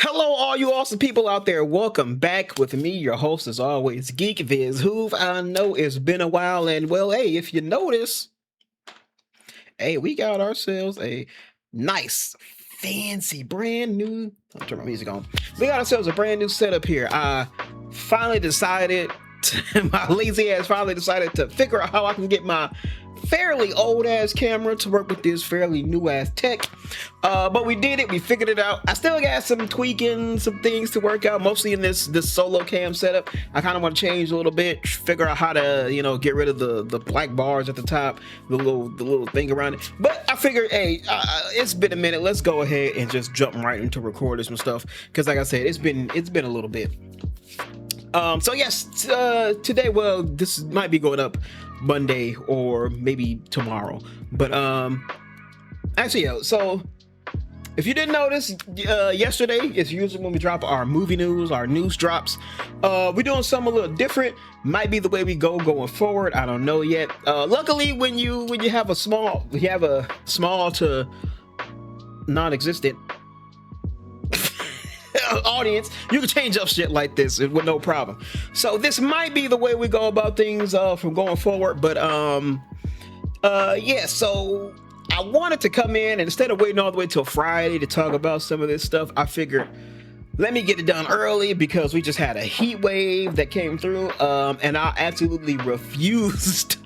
Hello, all you awesome people out there. Welcome back with me, your host, as always, Geek Viz Hoov. I know it's been a while, and well, hey, if you notice, hey, we got ourselves a nice, fancy, brand new. I'll turn my music on. We got ourselves a brand new setup here. I finally decided, my lazy ass finally decided to figure out how I can get my fairly old ass camera to work with this fairly new ass tech. But we did it. We figured it out. I still got some tweaking, some things to work out, mostly in this solo cam setup. I kind of want to change a little bit, figure out how to get rid of the black bars at the top, the little thing around it. But I figured, hey, it's been a minute. Let's go ahead and just jump right into recording some stuff, because like I said, it's been a little bit. So yes, today, well, this might be going up Monday or maybe tomorrow, but actually, yeah, so if you didn't notice, yesterday is usually when we drop our movie news, our news drops. We're doing something a little different. Might be the way we go going forward. I don't know yet. Luckily, when you have a small to non-existent audience, you can change up shit like this with no problem. So this might be the way we go about things from going forward. But yeah, so I wanted to come in, and instead of waiting all the way till Friday to talk about some of this stuff, I figured, let me get it done early, because we just had a heat wave that came through, and I absolutely refused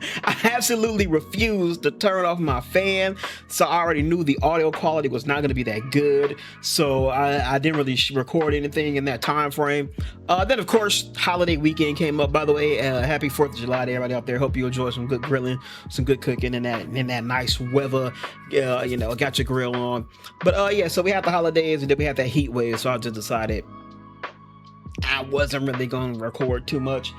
to turn off my fan. So I already knew the audio quality was not going to be that good, so I didn't really record anything in that time frame. Then of course, holiday weekend came up. By the way, happy 4th of July to everybody out there. Hope you enjoy some good grilling, some good cooking, and that nice weather. Got your grill on. But yeah, so we had the holidays, and then we had that heat wave, so I just decided I wasn't really going to record too much.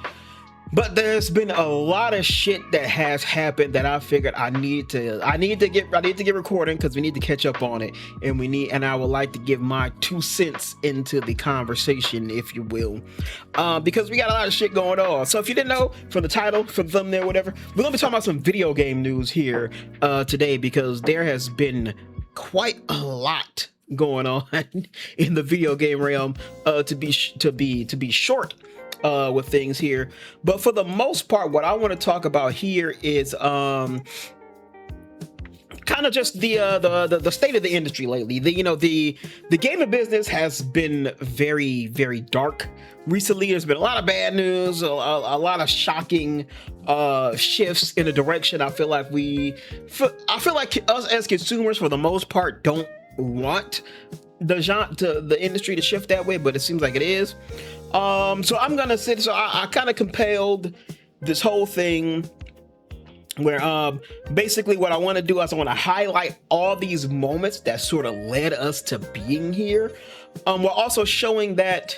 But there's been a lot of shit that has happened that I figured I need to get recording, because we need to catch up on it, and I would like to give my 2 cents into the conversation, if you will, because we got a lot of shit going on. So if you didn't know from the title, from the thumbnail, whatever, we're gonna be talking about some video game news here today, because there has been quite a lot going on in the video game realm, to be short with things here. But for the most part, what I want to talk about here is kind of just the state of the industry lately. The gaming business has been very, very dark recently. There's been a lot of bad news, a lot of shocking shifts in a direction. I feel like us as consumers, for the most part, don't want the industry to shift that way, but it seems like it is. So I'm gonna sit. So I kind of compiled this whole thing where basically what I want to do is I want to highlight all these moments that sort of led us to being here, while also showing that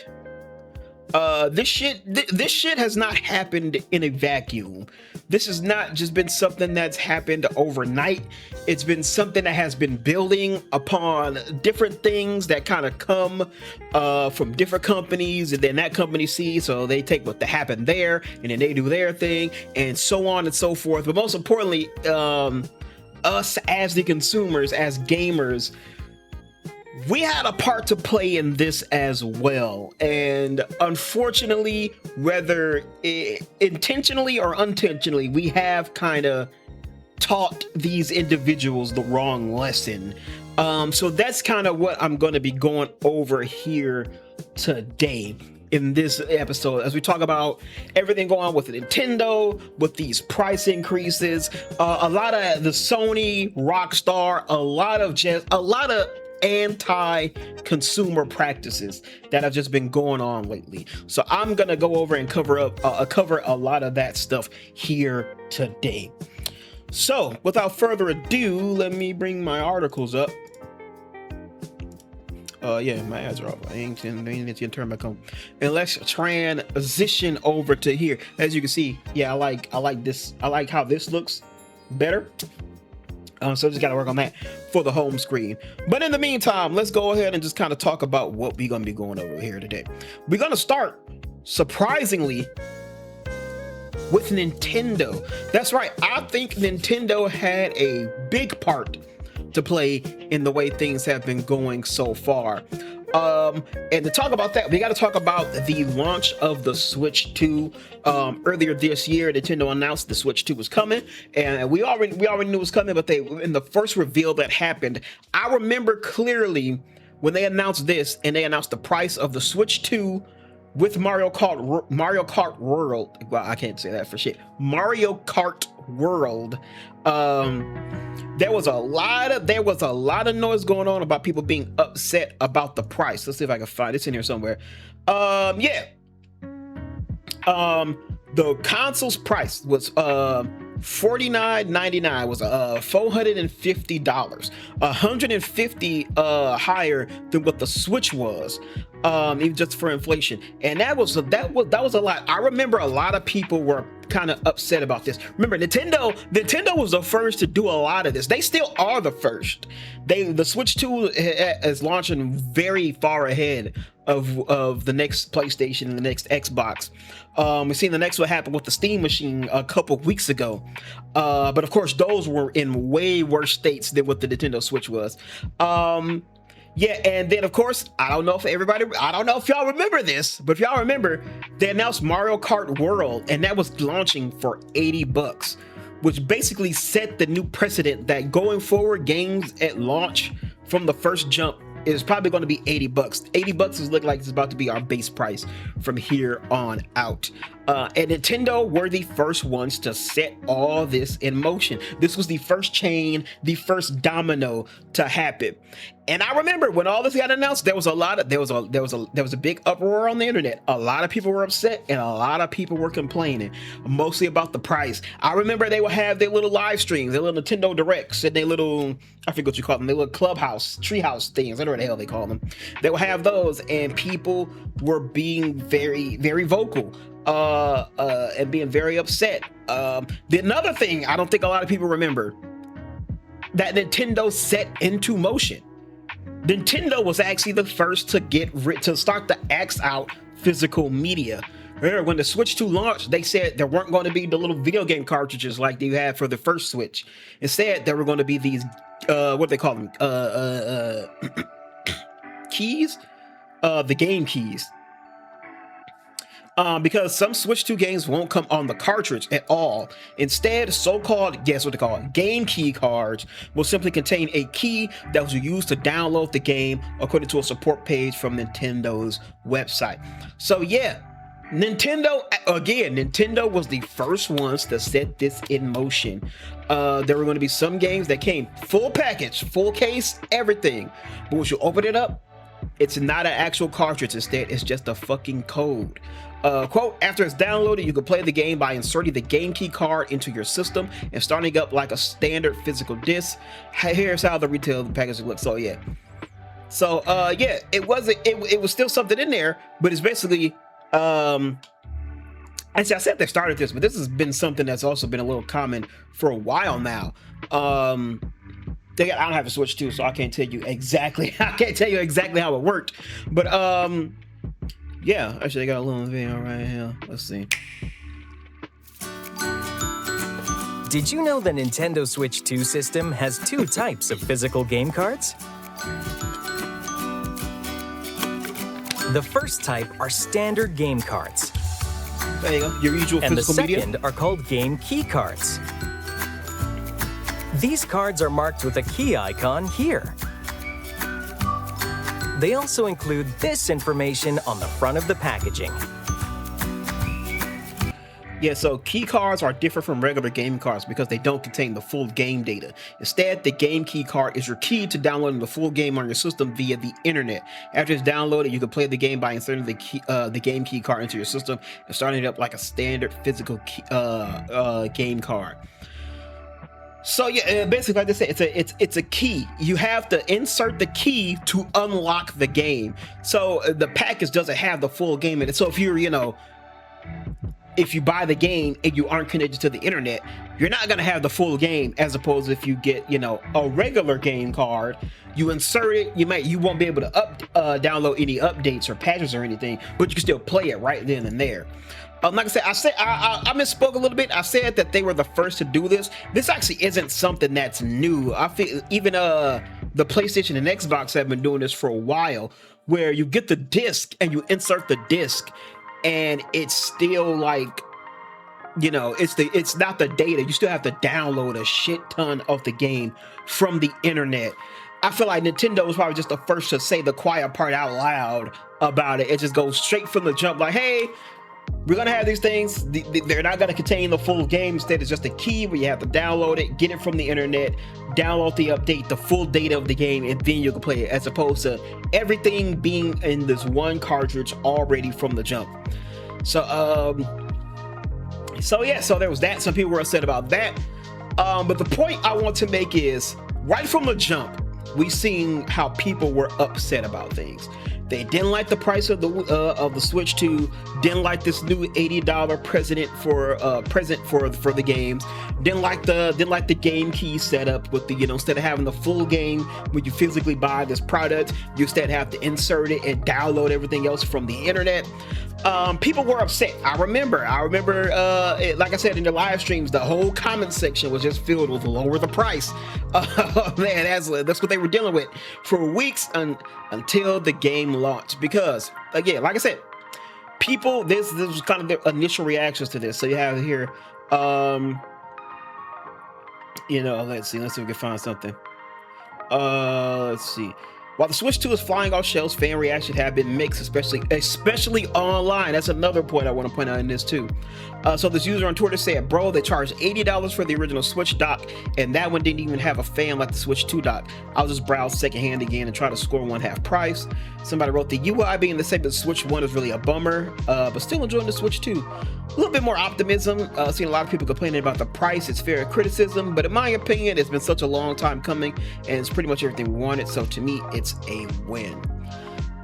this shit has not happened in a vacuum. This has not just been something that's happened overnight. It's been something that has been building upon different things that kind of come from different companies, and then that company sees, so they take what happened there, and then they do their thing, and so on and so forth. But most importantly, us as the consumers, as gamers, we had a part to play in this as well. And unfortunately, whether intentionally or unintentionally, we have kind of taught these individuals the wrong lesson. So that's kind of what I'm going to be going over here today in this episode, as we talk about everything going on with Nintendo, with these price increases, a lot of the Sony, Rockstar, a lot of anti-consumer practices that have just been going on lately. So I'm gonna go over and cover a lot of that stuff here today. So without further ado, let me bring my articles up. Yeah, my ads are off. I ain't gonna turn back on. And let's transition over to here. As you can see, yeah, I like this. I like how this looks better. So just got to work on that for the home screen. But in the meantime, let's go ahead and just kind of talk about what we're going to be going over here today. We're going to start, surprisingly, with Nintendo. That's right. I think Nintendo had a big part to play in the way things have been going so far. And to talk about that, we got to talk about the launch of the Switch 2. Earlier this year, Nintendo announced the Switch 2 was coming, and we already knew it was coming. But in the first reveal that happened, I remember clearly when they announced this, and they announced the price of the Switch 2 with Mario Kart World. Well, I can't say that for shit. Mario Kart World. There was a lot of noise going on about people being upset about the price. Let's see if I can find it's in here somewhere. The console's price was $49.99, was $450, $150 higher than what the Switch was, even just for inflation. And that was a lot. I remember a lot of people were kind of upset about this. Remember, Nintendo was the first to do a lot of this. They still are the first. The Switch 2 is launching very far ahead of the next PlayStation and the next Xbox. We've seen the next one happen with the Steam Machine a couple of weeks ago, but of course those were in way worse states than what the Nintendo Switch was. And then of course, I don't know if y'all remember this, but if y'all remember, they announced Mario Kart World, and that was launching for $80, which basically set the new precedent that going forward, games at launch from the first jump is probably going to be $80. $80 is looking like it's about to be our base price from here on out. And Nintendo were the first ones to set all this in motion. This was the first chain, the first domino to happen. And I remember when all this got announced, there was a big uproar on the internet. A lot of people were upset, and a lot of people were complaining, mostly about the price. I remember they would have their little live streams, their little Nintendo Directs, and their little, I forget what you call them, their little clubhouse, treehouse things, I don't know what the hell they call them. They would have those, and people were being very, very vocal. And being very upset. Another thing I don't think a lot of people remember that Nintendo set into motion. Nintendo was actually the first to start to X out physical media. Remember, when the Switch 2 launched, they said there weren't going to be the little video game cartridges like you had for the first Switch. Instead, there were going to be these, what they call them, keys, the game keys. Because some Switch 2 games won't come on the cartridge at all. Instead, so-called, guess what they call it, game key cards will simply contain a key that was used to download the game, according to a support page from Nintendo's website. So yeah, Nintendo was the first ones to set this in motion. There were going to be some games that came full package, full case, everything. But once you open it up, it's not an actual cartridge. Instead, it's just a fucking code. Quote, after it's downloaded, you can play the game by inserting the game key card into your system and starting up like a standard physical disc. Here's how the retail packaging looks. So yeah. It was still something in there, but it's basically, actually I said they started this, but this has been something that's also been a little common for a while now. I don't have a Switch 2, so I can't tell you exactly how it worked. But yeah, actually I got a little video right here. Let's see. Did you know the Nintendo Switch 2 system has two types of physical game cards? The first type are standard game cards. There you go, your usual and physical media. And the second are called game key cards. These cards are marked with a key icon here. They also include this information on the front of the packaging. Yeah, so key cards are different from regular game cards because they don't contain the full game data. Instead, the game key card is your key to downloading the full game on your system via the internet. After it's downloaded, you can play the game by inserting the game key card into your system and starting it up like a standard physical game card. So yeah, basically, like I said, it's a key. You have to insert the key to unlock the game. So the package doesn't have the full game in it. So if if you buy the game and you aren't connected to the internet, you're not gonna have the full game. As opposed to if you get a regular game card, you insert it, you won't be able to download any updates or patches or anything, but you can still play it right then and there. Like I said, I misspoke a little bit. I said that they were the first to do this. This actually isn't something that's new. I feel even the PlayStation and Xbox have been doing this for a while, where you get the disc and you insert the disc, and it's still like, you know, it's not the data. You still have to download a shit ton of the game from the internet. I feel like Nintendo was probably just the first to say the quiet part out loud about it. It just goes straight from the jump, like, hey, we're gonna have these things. They're not gonna contain the full game. Instead, it's just a key where you have to download it, get it from the internet, download the update, the full data of the game, and then you can play it, as opposed to everything being in this one cartridge already from the jump. So yeah, so there was that. Some people were upset about that. But the point I want to make is, right from the jump, we seen how people were upset about things. They didn't like the price of the Switch 2. Didn't like this new $80 present for the games. Didn't like the game key setup with the, you know, instead of having the full game when you physically buy this product, you instead have to insert it and download everything else from the internet. People were upset. I remember, like I said in the live streams, the whole comment section was just filled with lower the price. Man, that's what they were dealing with for weeks until the game launched. Because again, like I said, people, this was kind of their initial reactions to this. So you have here, you know, let's see if we can find something. Let's see. While the Switch 2 is flying off shelves, fan reaction have been mixed, especially online. That's another point I want to point out in this too. So this user on Twitter said, bro, they charged $80 for the original Switch dock, and that one didn't even have a fan like the Switch 2 dock. I'll just browse secondhand again and try to score one half price. Somebody wrote, the UI being the same as the Switch 1 is really a bummer, but still enjoying the Switch 2. A little bit more optimism. Seeing a lot of people complaining about the price. It's fair criticism, but in my opinion, it's been such a long time coming, and it's pretty much everything we wanted. So to me, it's a win.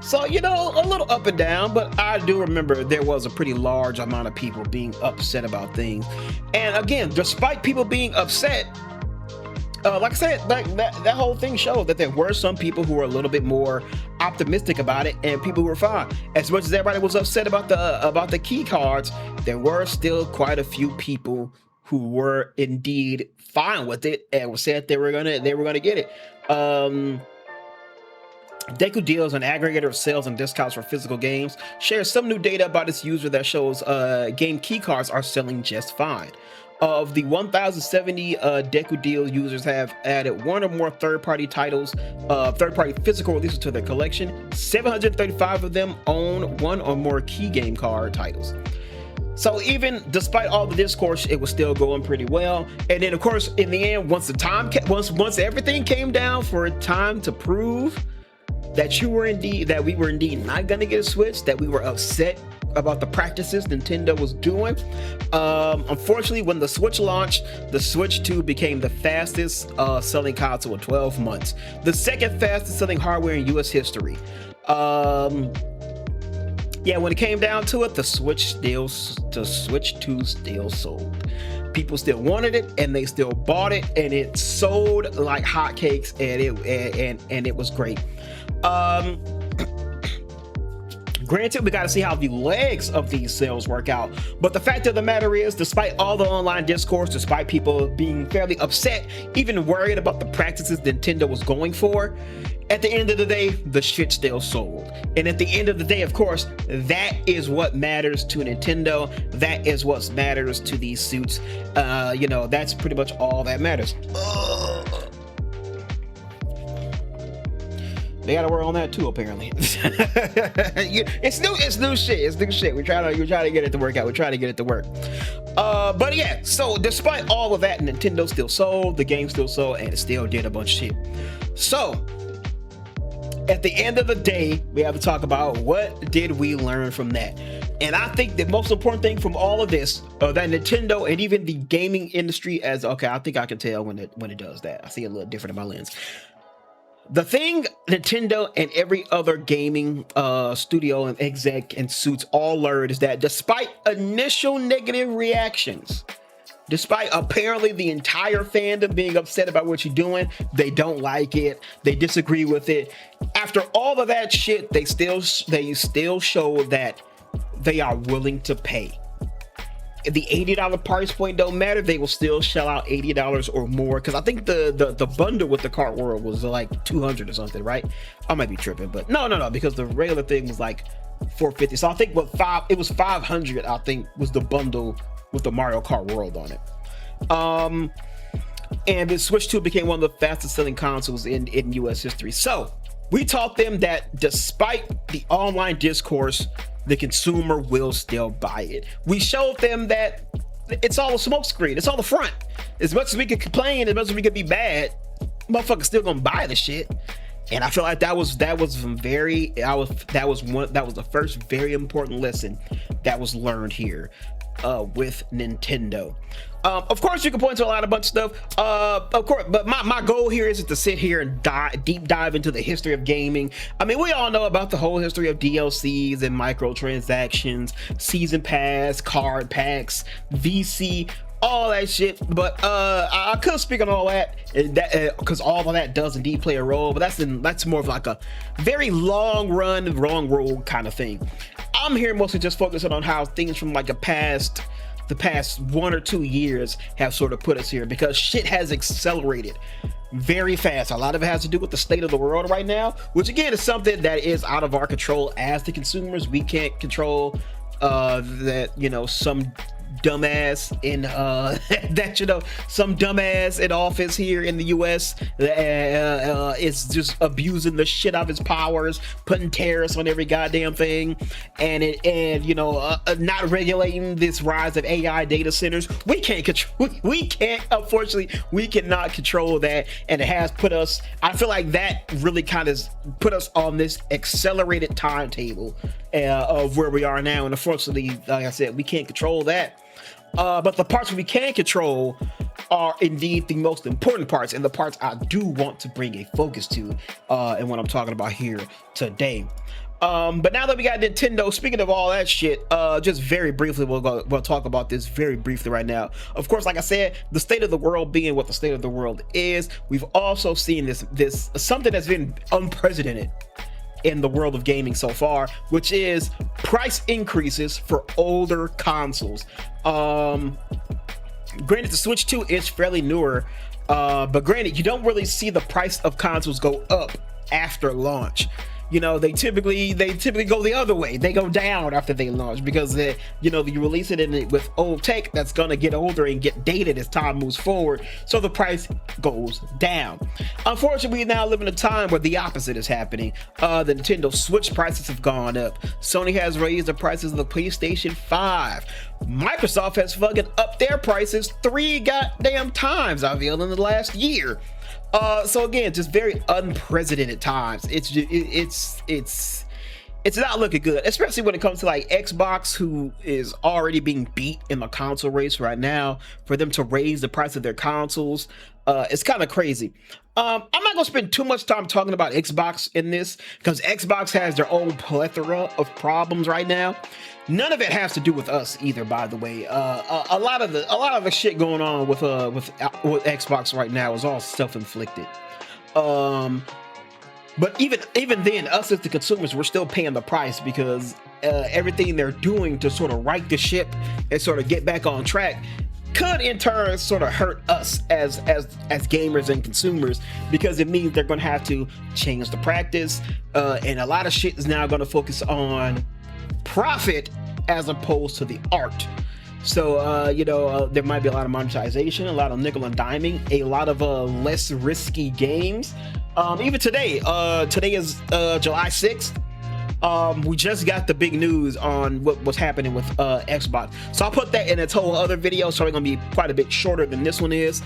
So, you know, a little up and down, but I do remember there was a pretty large amount of people being upset about things. And again, despite people being upset, like I said, that whole thing showed that there were some people who were a little bit more optimistic about it, and people who were fine. As much as everybody was upset about the key cards, there were still quite a few people who were indeed fine with it and said they were gonna get it. Deku Deals, an aggregator of sales and discounts for physical games, shares some new data about its user that shows game keycards are selling just fine. Of the 1,070 Deku Deal users have added one or more third-party titles, third-party physical releases to their collection. 735 of them own one or more key game card titles. So even despite all the discourse, it was still going pretty well. And then, of course, in the end, once everything came down for time to prove that we were indeed not gonna get a Switch, that we were upset about the practices Nintendo was doing. Unfortunately, when the Switch launched, the Switch 2 became the fastest selling console in 12 months, the second fastest selling hardware in US history. Yeah, when it came down to it, the Switch 2 still sold. People still wanted it, and they still bought it, and it sold like hotcakes, and it was great. Granted, we got to see how the legs of these sales work out, but the fact of the matter is, despite all the online discourse, despite people being fairly upset, even worried about the practices Nintendo was going for, at the end of the day, the shit still sold. And at the end of the day, of course, that is what matters to Nintendo. That is what matters to these suits. You know, that's pretty much all that matters. They gotta work on that too, apparently. It's new shit. We're trying to get it to work out. We're trying to get it to work. But yeah, so despite all of that, Nintendo still sold, the game still sold, and it still did a bunch of shit. So at the end of the day, we have to talk about what did we learn from that. And I think the most important thing from all of this, that Nintendo and even the gaming industry I think I can tell when it does that. I see it a little different in my lens. The thing Nintendo and every other gaming studio and exec and suits all learned is that despite initial negative reactions, despite apparently the entire fandom being upset about what you're doing, they don't like it, they disagree with it. After all of that shit, they still show that they are willing to pay. the $80 price point don't matter. They will still shell out $80 or more, because I think the bundle with the Cart World was like 200 or something, right? I might be tripping, but no, because the regular thing was like 450. So I think it was 500, I think, was the bundle with the Mario Kart World on it. And the Switch 2 became one of the fastest selling consoles in US history. So we taught them that despite the online discourse, the consumer will still buy it. We showed them that it's all a smokescreen. It's all the front. As much as we could complain, as much as we could be bad, motherfuckers still gonna buy the shit. And I feel like that was the first very important lesson that was learned here with Nintendo. Of course, you can point to a bunch of stuff. Of course, but my goal here isn't to sit here and deep dive into the history of gaming. I mean, we all know about the whole history of DLCs and microtransactions, season pass, card packs, VC, all that shit. But I could speak on all that, because all of that does indeed play a role. But that's more of like a very long road kind of thing. I'm here mostly just focusing on how things from like the past 1 or 2 years have sort of put us here, because shit has accelerated very fast. A lot of it has to do with the state of the world right now, which again is something that is out of our control as the consumers. We can't control that, some dumbass in some dumbass in office here in the US is just abusing the shit out of his powers, putting tariffs on every goddamn thing, and not regulating this rise of AI data centers. We cannot control that, and it has put us, I feel like that really kind of put us on this accelerated timetable of where we are now. And unfortunately, like I said, we can't control that. But the parts we can control are indeed the most important parts, and the parts I do want to bring a focus to, and what I'm talking about here today. But now that we got Nintendo, speaking of all that shit, just very briefly, we'll talk about this very briefly right now. Of course, like I said, the state of the world being what the state of the world is, we've also seen this something that's been unprecedented in the world of gaming so far, which is price increases for older consoles. Granted, the Switch 2 is fairly newer, but granted, you don't really see the price of consoles go up after launch. They typically go the other way. They go down after they launch, because you release it with old tech that's gonna get older and get dated as time moves forward, so the price goes down. Unfortunately, we now live in a time where the opposite is happening. The Nintendo Switch prices have gone up. Sony has raised the prices of the PlayStation 5. Microsoft has fucking upped their prices 3 goddamn times, I feel, in the last year. So again, just very unprecedented times. It's not looking good, especially when it comes to like Xbox, who is already being beat in the console race right now. For them to raise the price of their consoles, it's kind of crazy. I'm not gonna spend too much time talking about Xbox in this, because Xbox has their own plethora of problems right now. None of it has to do with us either, by the way. A lot of the shit going on with Xbox right now is all self-inflicted. But even then, us as the consumers, we're still paying the price, because everything they're doing to sort of right the ship and sort of get back on track could in turn sort of hurt us as gamers and consumers, because it means they're going to have to change the practice, and a lot of shit is now going to focus on profit as opposed to the art. So there might be a lot of monetization, a lot of nickel and diming, a lot of less risky games. Even today is July 6th. We just got the big news on what was happening with Xbox, so I'll put that in its whole other video, so it's gonna be quite a bit shorter than this one is.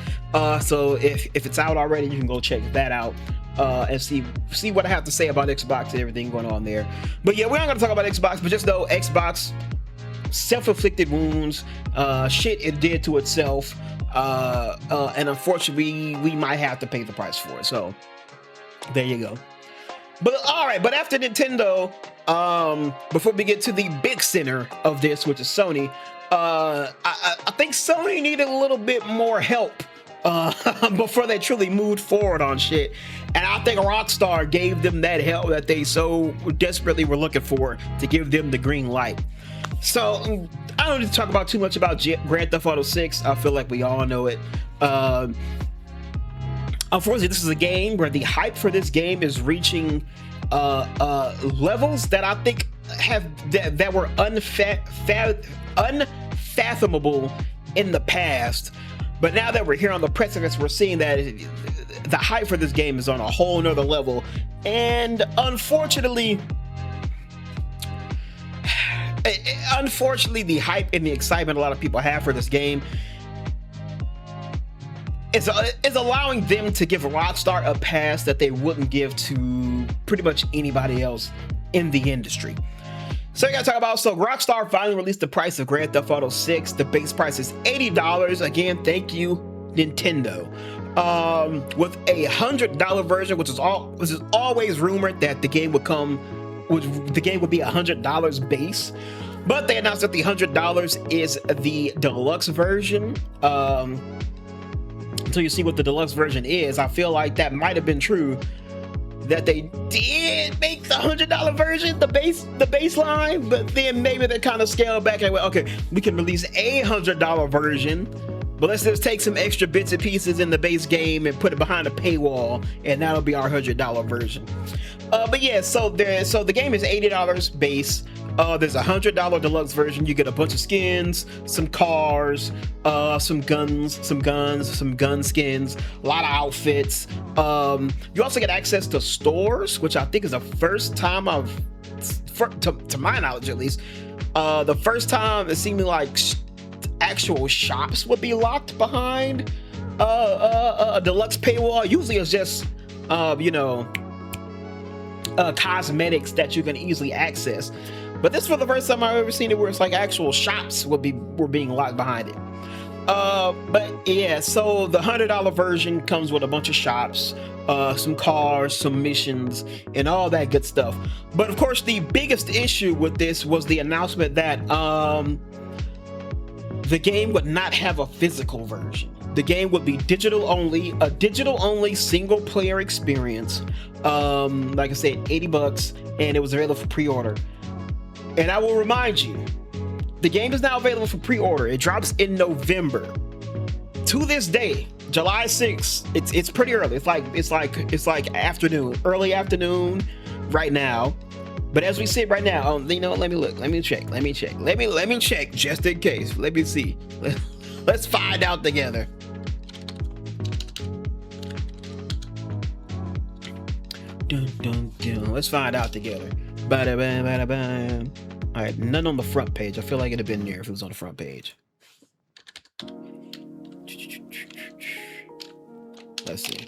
So if it's out already, you can go check that out and see what I have to say about Xbox and everything going on there. But yeah, we're not gonna talk about Xbox, but just know Xbox self-inflicted wounds, shit it did to itself, and unfortunately we might have to pay the price for it. So there you go. But all right, but after Nintendo, before we get to the big center of this, which is Sony, I think Sony needed a little bit more help before they truly moved forward on shit. And I think Rockstar gave them that help that they so desperately were looking for to give them the green light. So I don't need to talk about too much about Grand Theft Auto 6. I feel like we all know it. Unfortunately, this is a game where the hype for this game is reaching levels that I think that were unfathomable in the past. But now that we're here on the precipice, we're seeing that the hype for this game is on a whole nother level. And unfortunately, the hype and the excitement a lot of people have for this game is allowing them to give Rockstar a pass that they wouldn't give to pretty much anybody else in the industry. So you gotta talk about, so Rockstar finally released the price of Grand Theft Auto 6. The base price is $80. Again, thank you, Nintendo. With a $100 version, which is always rumored that the game would be $100 base. But they announced that the $100 is the deluxe version. Until you see what the deluxe version is, I feel like that might have been true, that they did make the $100 version the baseline, but then maybe they kind of scaled back and went, okay, we can release a $100 version, but let's just take some extra bits and pieces in the base game and put it behind a paywall, and that'll be our $100 version. But yeah, so the game is $80 base. There's a $100 deluxe version. You get a bunch of skins, some cars, some gun skins, a lot of outfits. You also get access to stores, which I think is the first time to my knowledge at least, the first time it seemed like actual shops would be locked behind a deluxe paywall. Usually it's just cosmetics that you can easily access. But this is for the first time I've ever seen it where it's like actual shops were being locked behind it. But yeah, so the $100 version comes with a bunch of shops, some cars, some missions, and all that good stuff. But of course, the biggest issue with this was the announcement that the game would not have a physical version. The game would be digital only, a digital only single player experience. Like I said, $80, and it was available for pre-order. And I will remind you, the game is now available for pre-order. It drops in November. To this day, July 6th, it's pretty early. It's like early afternoon right now. But as we sit right now, let me look. Let me check. Let me check just in case. Let me see. Let's find out together. Dun, dun, dun. Let's find out together. Bada-bam, bada-bam. All right, none on the front page. I feel like it'd have been there if it was on the front page. Let's see.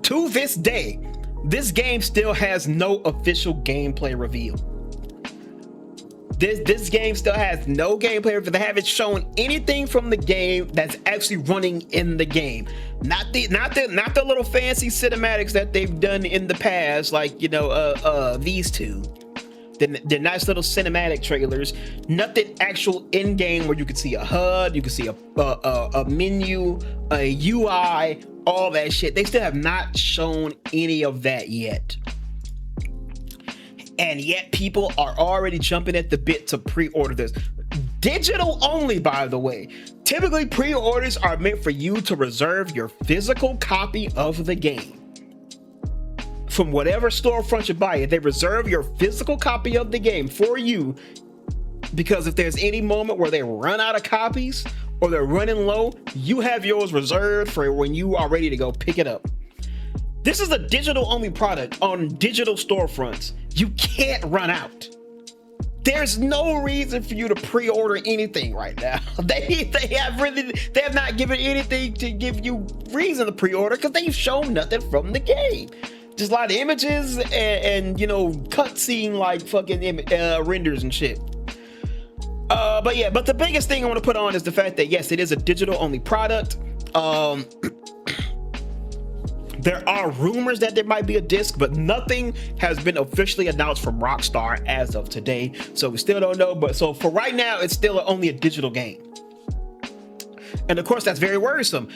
To this day, this game still has no official gameplay reveal. This game still has no gameplay. They haven't shown anything from the game that's actually running in the game. Not the little fancy cinematics that they've done in the past, like these two. The nice little cinematic trailers. Nothing actual in game where you can see a HUD, you can see a menu, a UI, all that shit. They still have not shown any of that yet. And yet people are already jumping at the bit to pre-order this. Digital only, by the way. Typically, pre-orders are meant for you to reserve your physical copy of the game. From whatever storefront you buy it, they reserve your physical copy of the game for you. Because if there's any moment where they run out of copies or they're running low, you have yours reserved for when you are ready to go pick it up. This is a digital only product on digital storefronts. You can't run out. There's no reason for you to pre-order anything right now. They have not given anything to give you reason to pre-order because they've shown nothing from the game. Just a lot of images and cutscene like fucking renders and shit. But the biggest thing I want to put on is the fact that yes, it is a digital only product. There are rumors that there might be a disc, but nothing has been officially announced from Rockstar as of today. So we still don't know. But so for right now, it's still only a digital game. And of course, that's very worrisome.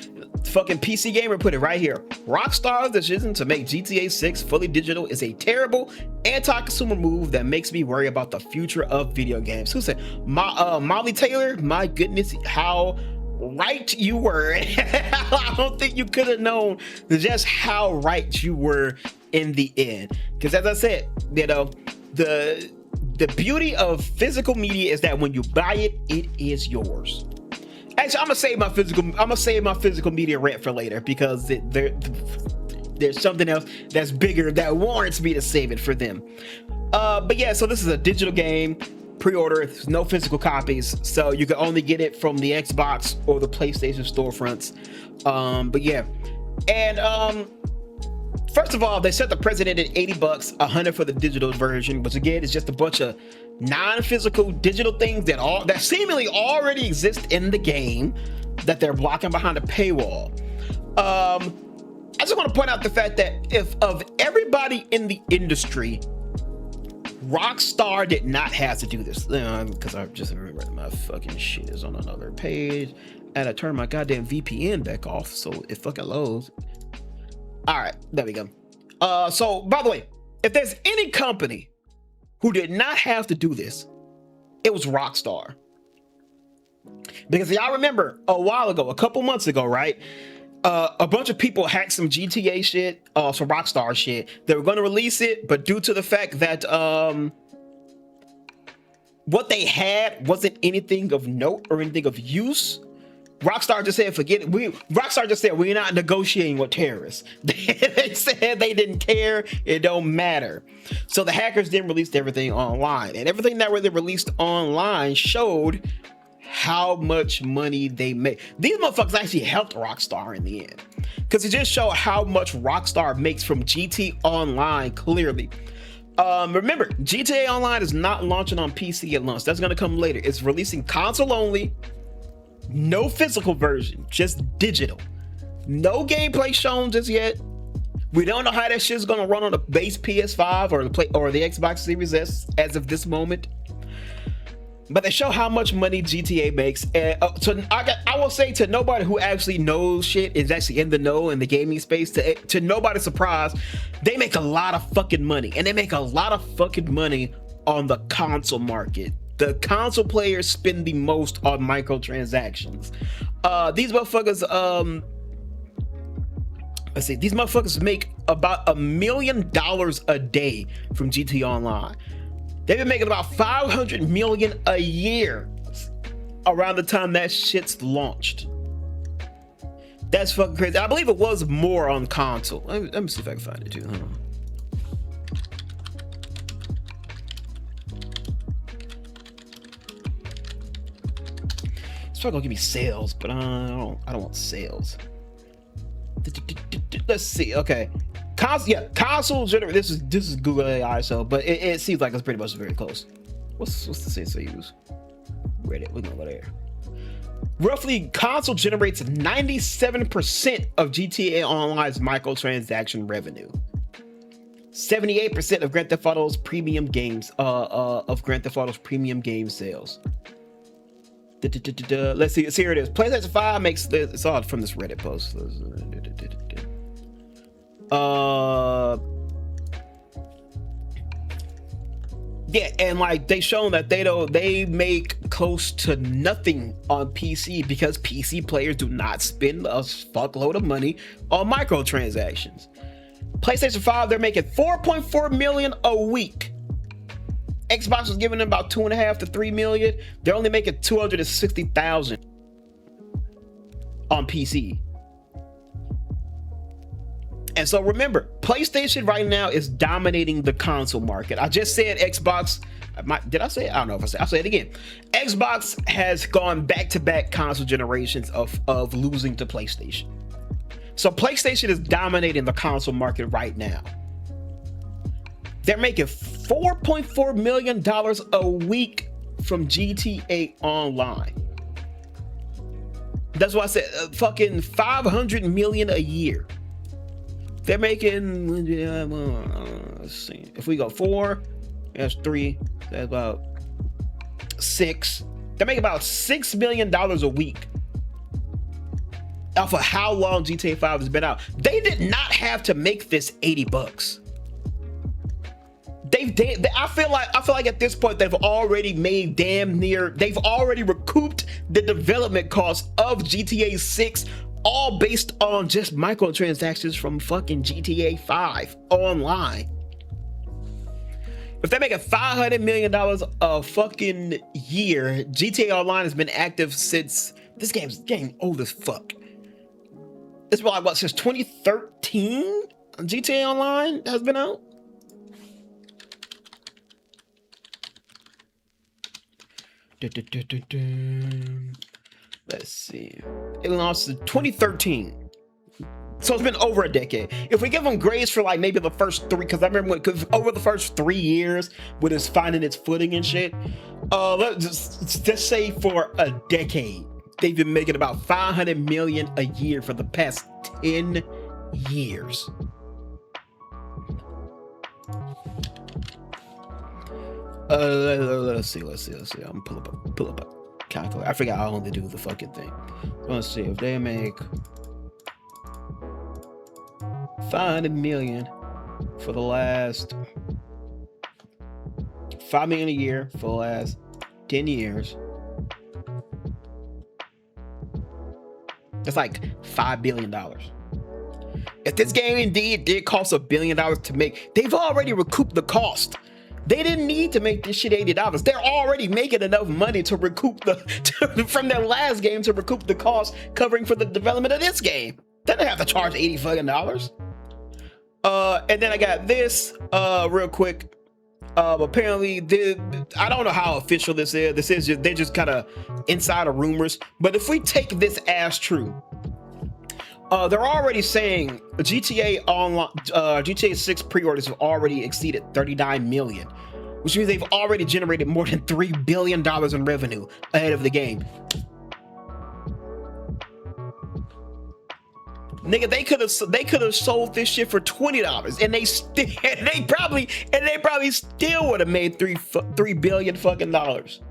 Fucking PC Gamer put it right here. Rockstar's decision to make GTA 6 fully digital is a terrible anti-consumer move that makes me worry about the future of video games. Who said? Molly Taylor, my goodness, how right you were. I don't think you could have known just how right you were in the end. Because as I said, you know, the beauty of physical media is that when you buy it, it is yours. Actually, I'm gonna save my physical media rant for later, because there's something else that's bigger that warrants me to save it for them. But yeah, so this is a digital game. Pre-order, there's no physical copies, so you can only get it from the Xbox or the PlayStation storefronts. But yeah, and first of all, they set the precedent at $80, $100 for the digital version, which again is just a bunch of non-physical digital things that seemingly already exist in the game that they're blocking behind a paywall. I just want to point out the fact that if of everybody in the industry, Rockstar did not have to do this, because I just remembered my fucking shit is on another page, and I turned my goddamn VPN back off so it fucking loads. All right, there we go. So by the way, if there's any company who did not have to do this, it was Rockstar. Because y'all remember a while ago, a couple months ago, right? A bunch of people hacked some GTA shit, some Rockstar shit. They were going to release it, but due to the fact that what they had wasn't anything of note or anything of use, Rockstar just said, forget it. Rockstar just said, we're not negotiating with terrorists. They said they didn't care. It don't matter. So the hackers then released everything online, and everything that they released online showed how much money they made. These motherfuckers actually helped Rockstar in the end, because it just showed how much Rockstar makes from GT Online clearly. Remember, GTA Online is not launching on PC at launch. That's going to come later. It's releasing console only. No physical version, just digital. No gameplay shown just yet. We don't know how that shit's gonna run on the base PS5 or the Xbox Series S as of this moment. But they show how much money GTA makes. And so I will say, to nobody who actually knows shit, is actually in the know in the gaming space, to nobody's surprise, they make a lot of fucking money, and they make a lot of fucking money on the console market. The console players spend the most on microtransactions. These motherfuckers, let's see, these motherfuckers make about $1 million a day from GT Online. They've been making about $500 million a year around the time that shit's launched. That's fucking crazy. I believe it was more on console. Let me see if I can find it too. Hold on. It's probably gonna give me sales, but I don't want sales. Let's see. Okay, console generate. This is Google AI, so but it seems like it's pretty much very close. What's the sense they use? Reddit. We're gonna go there. Roughly, console generates 97% of GTA Online's microtransaction revenue. 78% of Grand Theft Auto's premium games premium game sales. Let's see. Here it is. PlayStation 5 makes it's all from this Reddit post. Yeah, and like they shown that they make close to nothing on PC, because PC players do not spend a fuckload of money on microtransactions. PlayStation 5, they're making $4.4 million a week. Xbox was giving them about 2.5 to 3 million. They're only making 260,000 on PC. And so remember, PlayStation right now is dominating the console market. I just said Xbox. Did I say it? I don't know if I said. I'll say it again. Xbox has gone back-to-back console generations of losing to PlayStation. So PlayStation is dominating the console market right now. They're making $4.4 million a week from GTA Online. That's why I said fucking $500 million a year. they're making, let's see, if we go 4, that's 3, that's about 6. They make about $6 million a week off of how long GTA 5 has been out. They did not have to make this $80. I feel like at this point they've already made they've already recouped the development costs of GTA 6, all based on just microtransactions from fucking GTA 5 online. If they make a $500 million a fucking year, GTA Online has been active since this game's getting old as fuck. It's been like what, since 2013? GTA Online has been out. Let's see. It launched in 2013. So it's been over a decade. If we give them grades for like maybe the first 3, because I remember over the first 3 years when it's finding its footing and shit, let's just say for a decade, they've been making about $500 million a year for the past 10 years. Let's see. I'm gonna pull up a calculator. I forgot how long they do the fucking thing. Let's see if they make $500 million for the last $5 million a year for the last 10 years. That's like $5 billion. If this game indeed did cost $1 billion to make, they've already recouped the cost. They didn't need to make this shit $80. They're already making enough money to recoup from their last game to recoup the cost covering for the development of this game. They didn't have to charge $80 fucking dollars. And then I got this real quick. Apparently, I don't know how official this is. They're just kind of insider rumors. But if we take this as true, they're already saying GTA Online, GTA 6 pre-orders have already exceeded 39 million, which means they've already generated more than $3 billion in revenue ahead of the game. Nigga, they could have sold this shit for $20, and they probably still would have made $3 billion fucking dollars.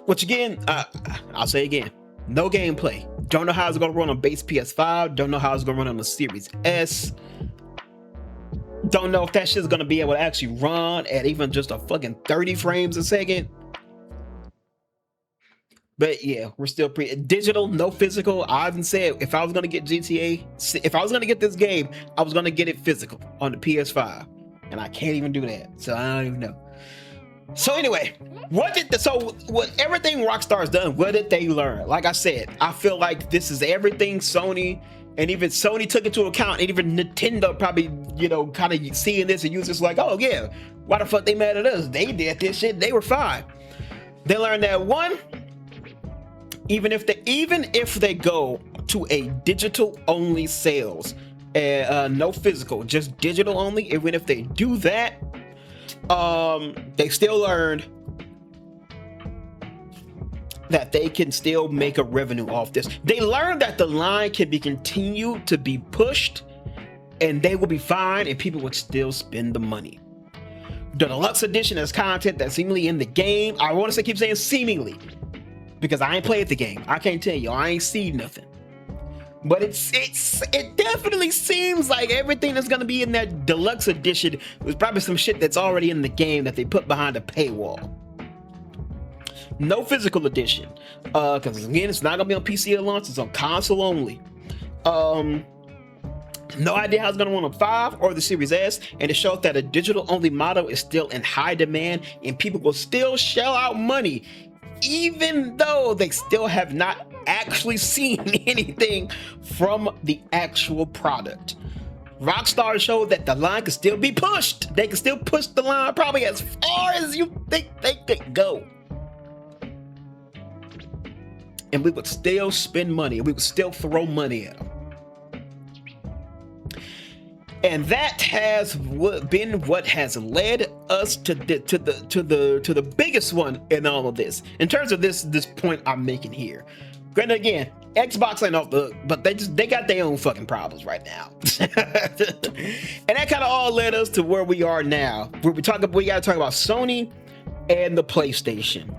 Which again, I'll say again, no gameplay. Don't know how it's gonna run on base PS5. Don't know how it's gonna run on the Series S. Don't know if that shit's gonna be able to actually run at even just a fucking 30 frames a second. But yeah, we're still digital, no physical. I even said if I was gonna get if I was gonna get this game, I was gonna get it physical on the PS5, and I can't even do that. So I don't even know. So anyway, what everything Rockstar's done, what did they learn? Like I said, I feel like this is everything Sony, and even Sony took into account, and even Nintendo probably, kind of seeing this and use this like, oh yeah, why the fuck they mad at us? They did this shit, they were fine. They learned that one, even if they go to a digital only sales, no physical, just digital only, even if they do that, they still learned that they can still make a revenue off this. They learned that the line can be continued to be pushed, and they will be fine, and people would still spend the money. The deluxe edition has content that's seemingly in the game. I want to keep saying seemingly, because I ain't played the game. I can't tell you. I ain't seen nothing. But it definitely seems like everything that's gonna be in that deluxe edition was probably some shit that's already in the game that they put behind a paywall. No physical edition, because again, it's not gonna be on PC at launch. It's on console only. No idea how it's gonna run on 5 or the Series S, and it shows that a digital only model is still in high demand, and people will still shell out money, even though they still have not actually seen anything from the actual product. Rockstar showed that the line can still be pushed. They can still push the line probably as far as you think they could go. And we would still spend money. We would still throw money at them. And that has been what has led us to the biggest one in all of this. In terms of this point I'm making here, Granted, again, Xbox ain't off the hook, but they got their own fucking problems right now. And that kind of all led us to where we are now, where we gotta talk about Sony and the PlayStation.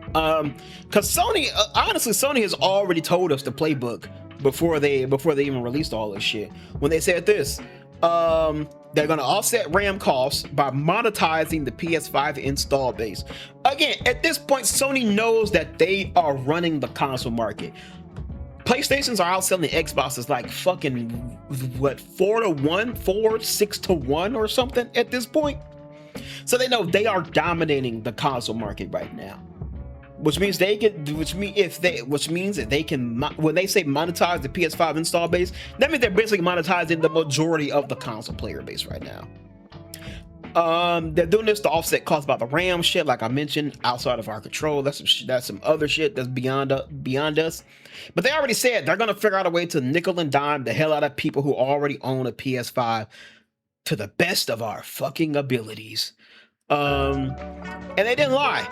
Because Sony, honestly, Sony has already told us the playbook before they even released all this shit. When they said this, they're gonna offset RAM costs by monetizing the PS5 install base. Again, at this point, Sony knows that they are running the console market. PlayStations are outselling Xboxes like fucking what, 4-1, 6-1 or something at this point. So they know they are dominating the console market right now. Which means that they can, when they say monetize the PS5 install base, that means they're basically monetizing the majority of the console player base right now. They're doing this to offset costs about the RAM shit, like I mentioned, outside of our control. That's some other shit that's beyond us. But they already said they're gonna figure out a way to nickel and dime the hell out of people who already own a PS5 to the best of our fucking abilities. And they didn't lie.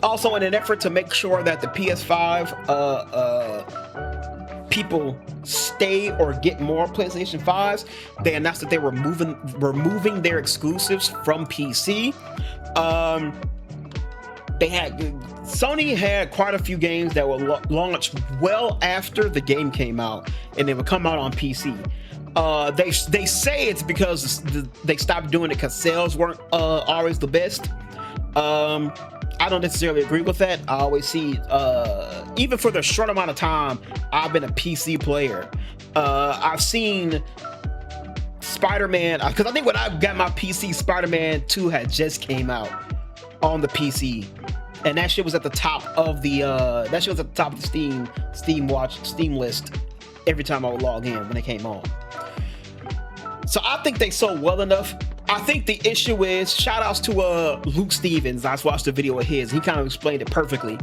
Also, in an effort to make sure that the PS5 people stay or get more PlayStation 5s, they announced that they were removing their exclusives from PC. Sony had quite a few games that were launched well after the game came out, and they would come out on PC. They say it's because they stopped doing it because sales weren't always the best. I don't necessarily agree with that. I always see, even for the short amount of time I've been a PC player, I've seen Spider-Man, because I think when I got my PC, Spider-Man 2 had just came out on the PC, and that shit was at the top of the Steam list every time I would log in when it came on. So I think they sold well enough. I think the issue is, shout outs to Luke Stevens. I watched a video of his. He kind of explained it perfectly.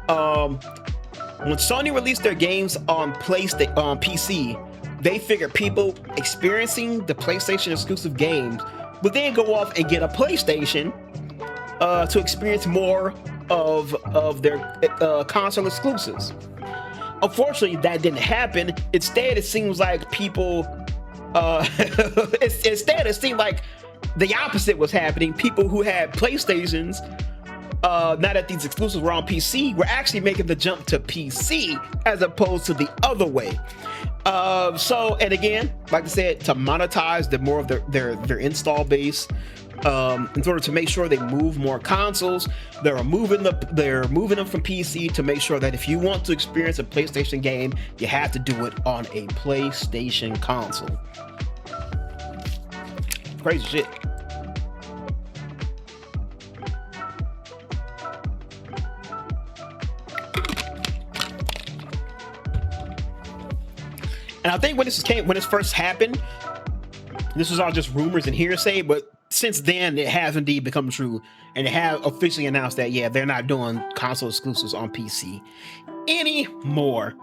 When Sony released their games on PC, they figured people experiencing the PlayStation exclusive games would then go off and get a PlayStation to experience more of their console exclusives. Unfortunately, that didn't happen. Instead, it seems like people instead it seemed like the opposite was happening. People who had PlayStations, now that these exclusives were on PC, were actually making the jump to PC as opposed to the other way. So, and again, like I said, to monetize more of their install base, in order to make sure they move more consoles, they're moving them from PC to make sure that if you want to experience a PlayStation game, you have to do it on a PlayStation console. Crazy shit. And I think when this first happened, this was all just rumors and hearsay, but since then it has indeed become true, and they have officially announced that, yeah, they're not doing console exclusives on PC anymore.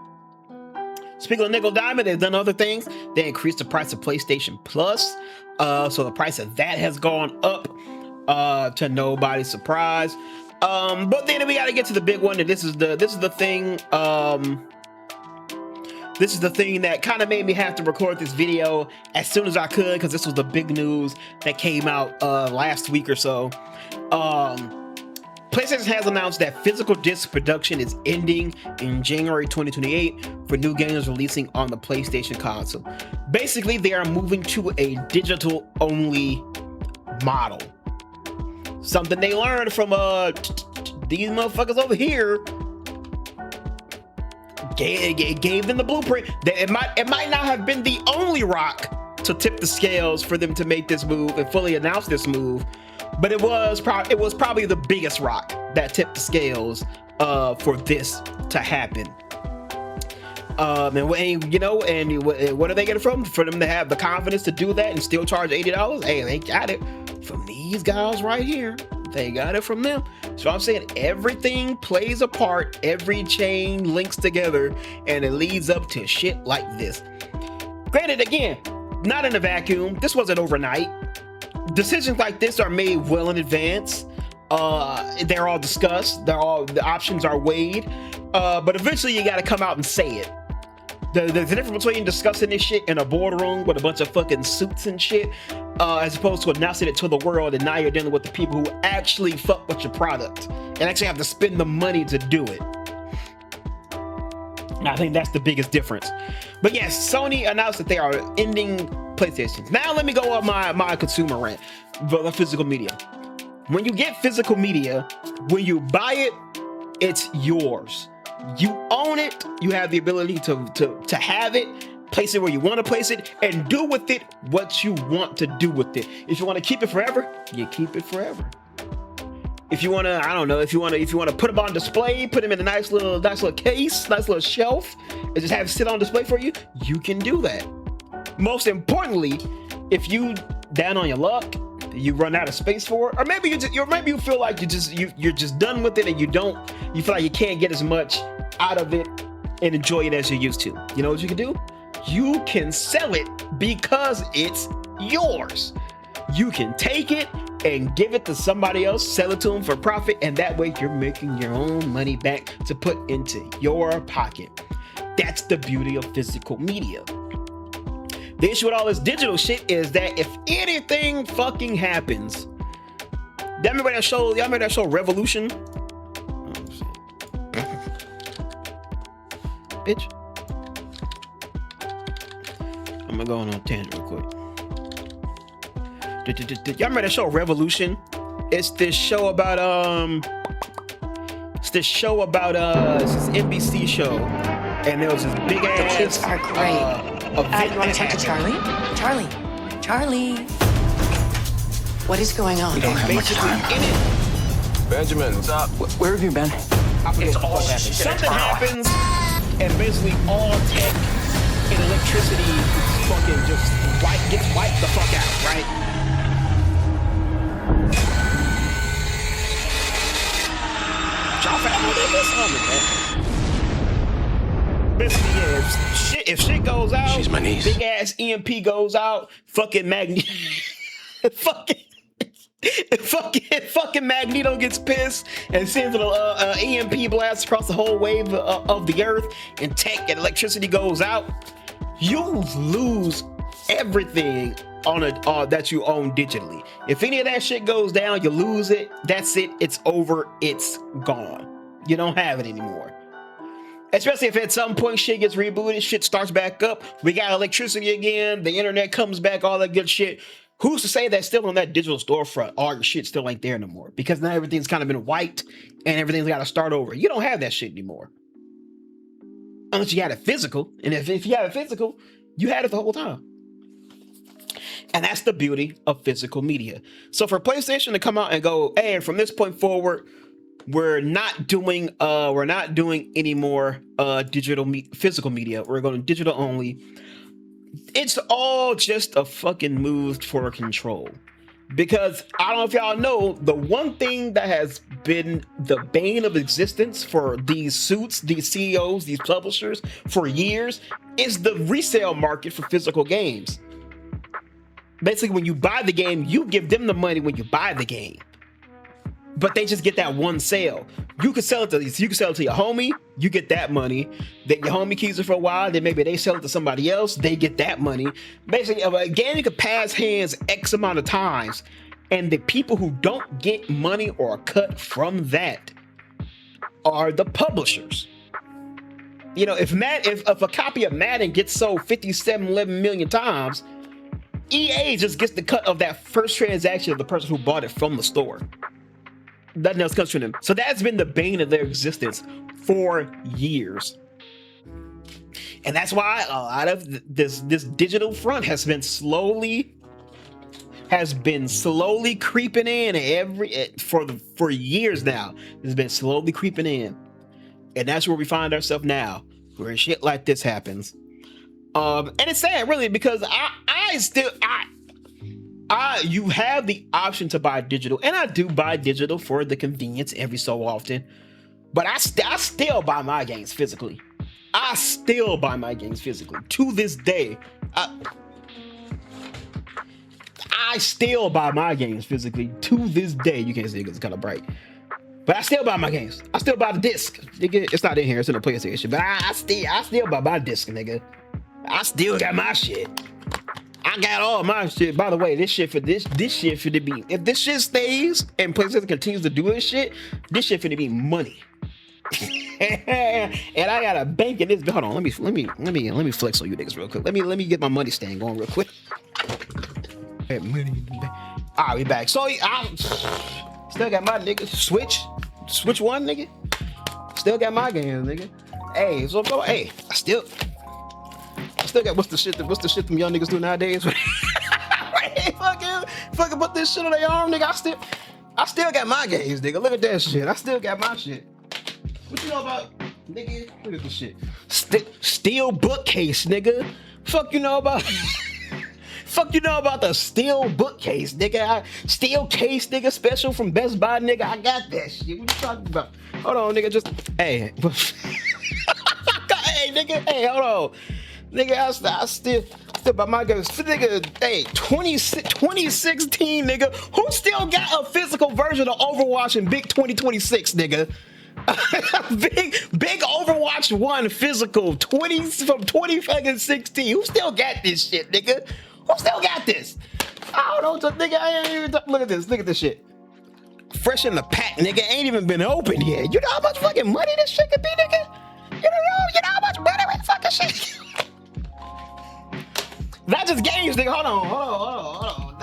Speaking of nickel diamond, they've done other things. They increased the price of PlayStation Plus, so the price of that has gone up, to nobody's surprise. But then we got to get to the big one, and this is the thing. This is the thing that kind of made me have to record this video as soon as I could, because this was the big news that came out last week or so. PlayStation has announced that physical disc production is ending in January 2028 for new games releasing on the PlayStation console. Basically, they are moving to a digital-only model. Something they learned from these motherfuckers over here. Gave them the blueprint. It might not have been the only rock to tip the scales for them to make this move and fully announce this move, but it was probably the biggest rock that tipped the scales for this to happen. And what are they getting from? For them to have the confidence to do that and still charge $80? Hey, they got it from these guys right here. They got it from them. So I'm saying everything plays a part, every chain links together, and it leads up to shit like this. Granted, again, not in a vacuum. This wasn't overnight. Decisions like this are made well in advance. They're all discussed. The options are weighed. But eventually you got to come out and say it. The difference between discussing this shit in a boardroom with a bunch of fucking suits and shit, as opposed to announcing it to the world, and now you're dealing with the people who actually fuck with your product and actually have to spend the money to do it. And I think that's the biggest difference. But yes, Sony announced that they are ending PlayStation. Now let me go on my consumer rant for the physical media. When you get physical media, when you buy it, it's yours. You own it. You have the ability to have it, place it where you want to place it, and do with it what you want to do with it. If you want to keep it forever, you keep it forever. If you want to, I don't know, if you want to put them on display, put them in a nice little case, nice little shelf, and just have it sit on display for you, you can do that. Most importantly, if you down on your luck, you run out of space for it, or maybe you feel like you're just done with it, and you feel like you can't get as much out of it and enjoy it as you used to. You know what you can do? You can sell it because it's yours. You can take it and give it to somebody else, sell it to them for profit, and that way you're making your own money back to put into your pocket. That's the beauty of physical media. The issue with all this digital shit is that if anything fucking happens, y'all remember that show Revolution? Oh, shit. Bitch. I'm gonna go on a tangent real quick. Y'all remember that show Revolution? It's this show about it's this NBC show, and there was this big ass. The kids are great. You want to talk to Charlie? Charlie. What is going on? We don't have much time. Benjamin, what's up? Where have you been? It's all something happens, and basically all tech and electricity fucking just gets wiped the fuck out, right? Y'all found this? Basically, yeah, if shit goes out, she's my niece. Big ass EMP goes out, fucking fucking Magneto gets pissed and sends an EMP blast across the whole wave of the earth, and tech and electricity goes out. You lose everything that you own digitally. If any of that shit goes down, you lose it. That's it. It's over. It's gone. You don't have it anymore. Especially if at some point shit gets rebooted, shit starts back up, we got electricity again, the internet comes back, all that good shit. Who's to say that still on that digital storefront, all your shit still ain't there no more? Because now everything's kind of been wiped and everything's got to start over. You don't have that shit anymore. Unless you had it physical. And if you have it physical, you had it the whole time. And that's the beauty of physical media. So for PlayStation to come out and go, hey, from this point forward, we're not doing any more physical media. We're going digital only. It's all just a fucking move for control. Because I don't know if y'all know, the one thing that has been the bane of existence for these suits, these CEOs, these publishers for years is the resale market for physical games. Basically, when you buy the game, you give them the money when you buy the game. But they just get that one sale. You can sell it to your homie, you get that money. Then your homie keeps it for a while, then maybe they sell it to somebody else, they get that money. Basically, a game could pass hands X amount of times, and the people who don't get money or a cut from that are the publishers. You know, if a copy of Madden gets sold 11 million times, EA just gets the cut of that first transaction of the person who bought it from the store. Nothing else comes from them. So that's been the bane of their existence for years. And that's why a lot of this digital front has been slowly creeping in for years now. It's been slowly creeping in. And that's where we find ourselves now, where shit like this happens. And it's sad, really, because you have the option to buy digital, and I do buy digital for the convenience every so often, but I still buy my games physically. To this day. I still buy my games physically to this day. You can't see it because it's kind of bright. But I still buy my games. I still buy the disc. Nigga, it's not in here. It's in the PlayStation. But I still buy my disc, nigga. I still got my shit. I got all my shit. By the way, this shit should be. If this shit stays and PlayStation continues to do this shit finna be money. And I got a bank in this. Hold on, let me flex on you niggas real quick. Let me get my money stand going real quick. Hey, money. All right, we back. So I still got my nigga Switch one, nigga. Still got my games, nigga. Hey, so hey, I still got what's the shit them young niggas do nowadays? fucking put this shit on their arm, nigga. I still got my games, nigga. Look at that shit. I still got my shit. What you know about, nigga? Look at this shit. Steel bookcase, nigga. Fuck you know about the steel bookcase, nigga. Steel case, nigga. Special from Best Buy, nigga. I got that shit. What you talking about? Hold on, nigga. Just hey. Hey, nigga. Hey, hold on. Nigga, I still by my guys. Nigga, hey, 2016, nigga. Who still got a physical version of Overwatch in Big 2026, nigga? big Overwatch 1 physical from 2016. Who still got this shit, nigga? Who still got this? I don't know, nigga. I ain't even look at this. Look at this shit. Fresh in the pack, nigga. Ain't even been opened yet. You know how much fucking money this shit could be, nigga? You know how much money we fucking shit. Not just games, nigga. Hold on.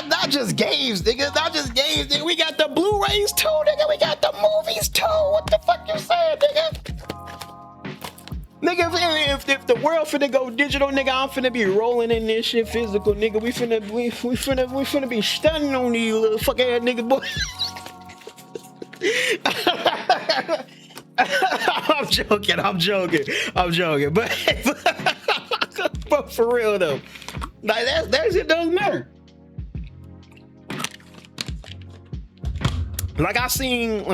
Not just games, nigga. Not just games, nigga. We got the Blu-rays too, nigga. We got the movies too. What the fuck you saying, nigga? Nigga, if the world finna go digital, nigga, I'm finna be rolling in this shit physical, nigga. We finna be stunning on these little fuck ass nigga boy. I'm joking. But for real though, like that shit doesn't matter. Like I seen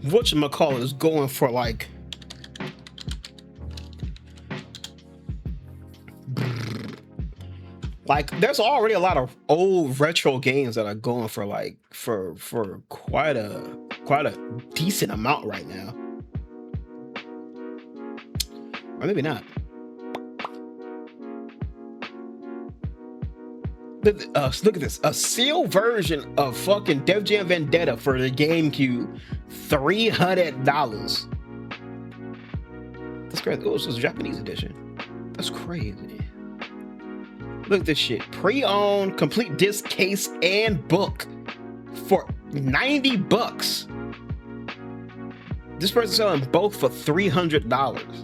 whatchamacallit is going for like there's already a lot of old retro games that are going for like for quite a decent amount right now. Or maybe not. Look at this. A sealed version of fucking Def Jam Vendetta for the GameCube. $300. That's crazy. Oh, it's a Japanese edition. That's crazy. Look at this shit. Pre-owned, complete disc case and book for $90. This person's selling both for $300.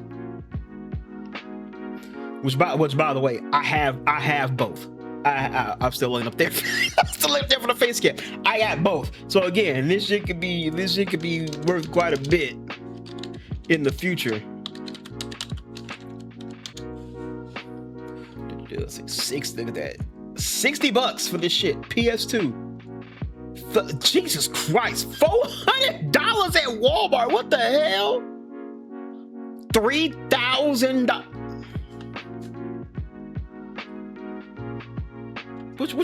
Which by the way, I have both. I'm still laying up there. I'm still laying up there for the face cam. I got both. So again, this shit could be worth quite a bit in the future. Look at that. $60 for this shit. PS2. Jesus Christ. $400 at Walmart. What the hell? $3,000. What the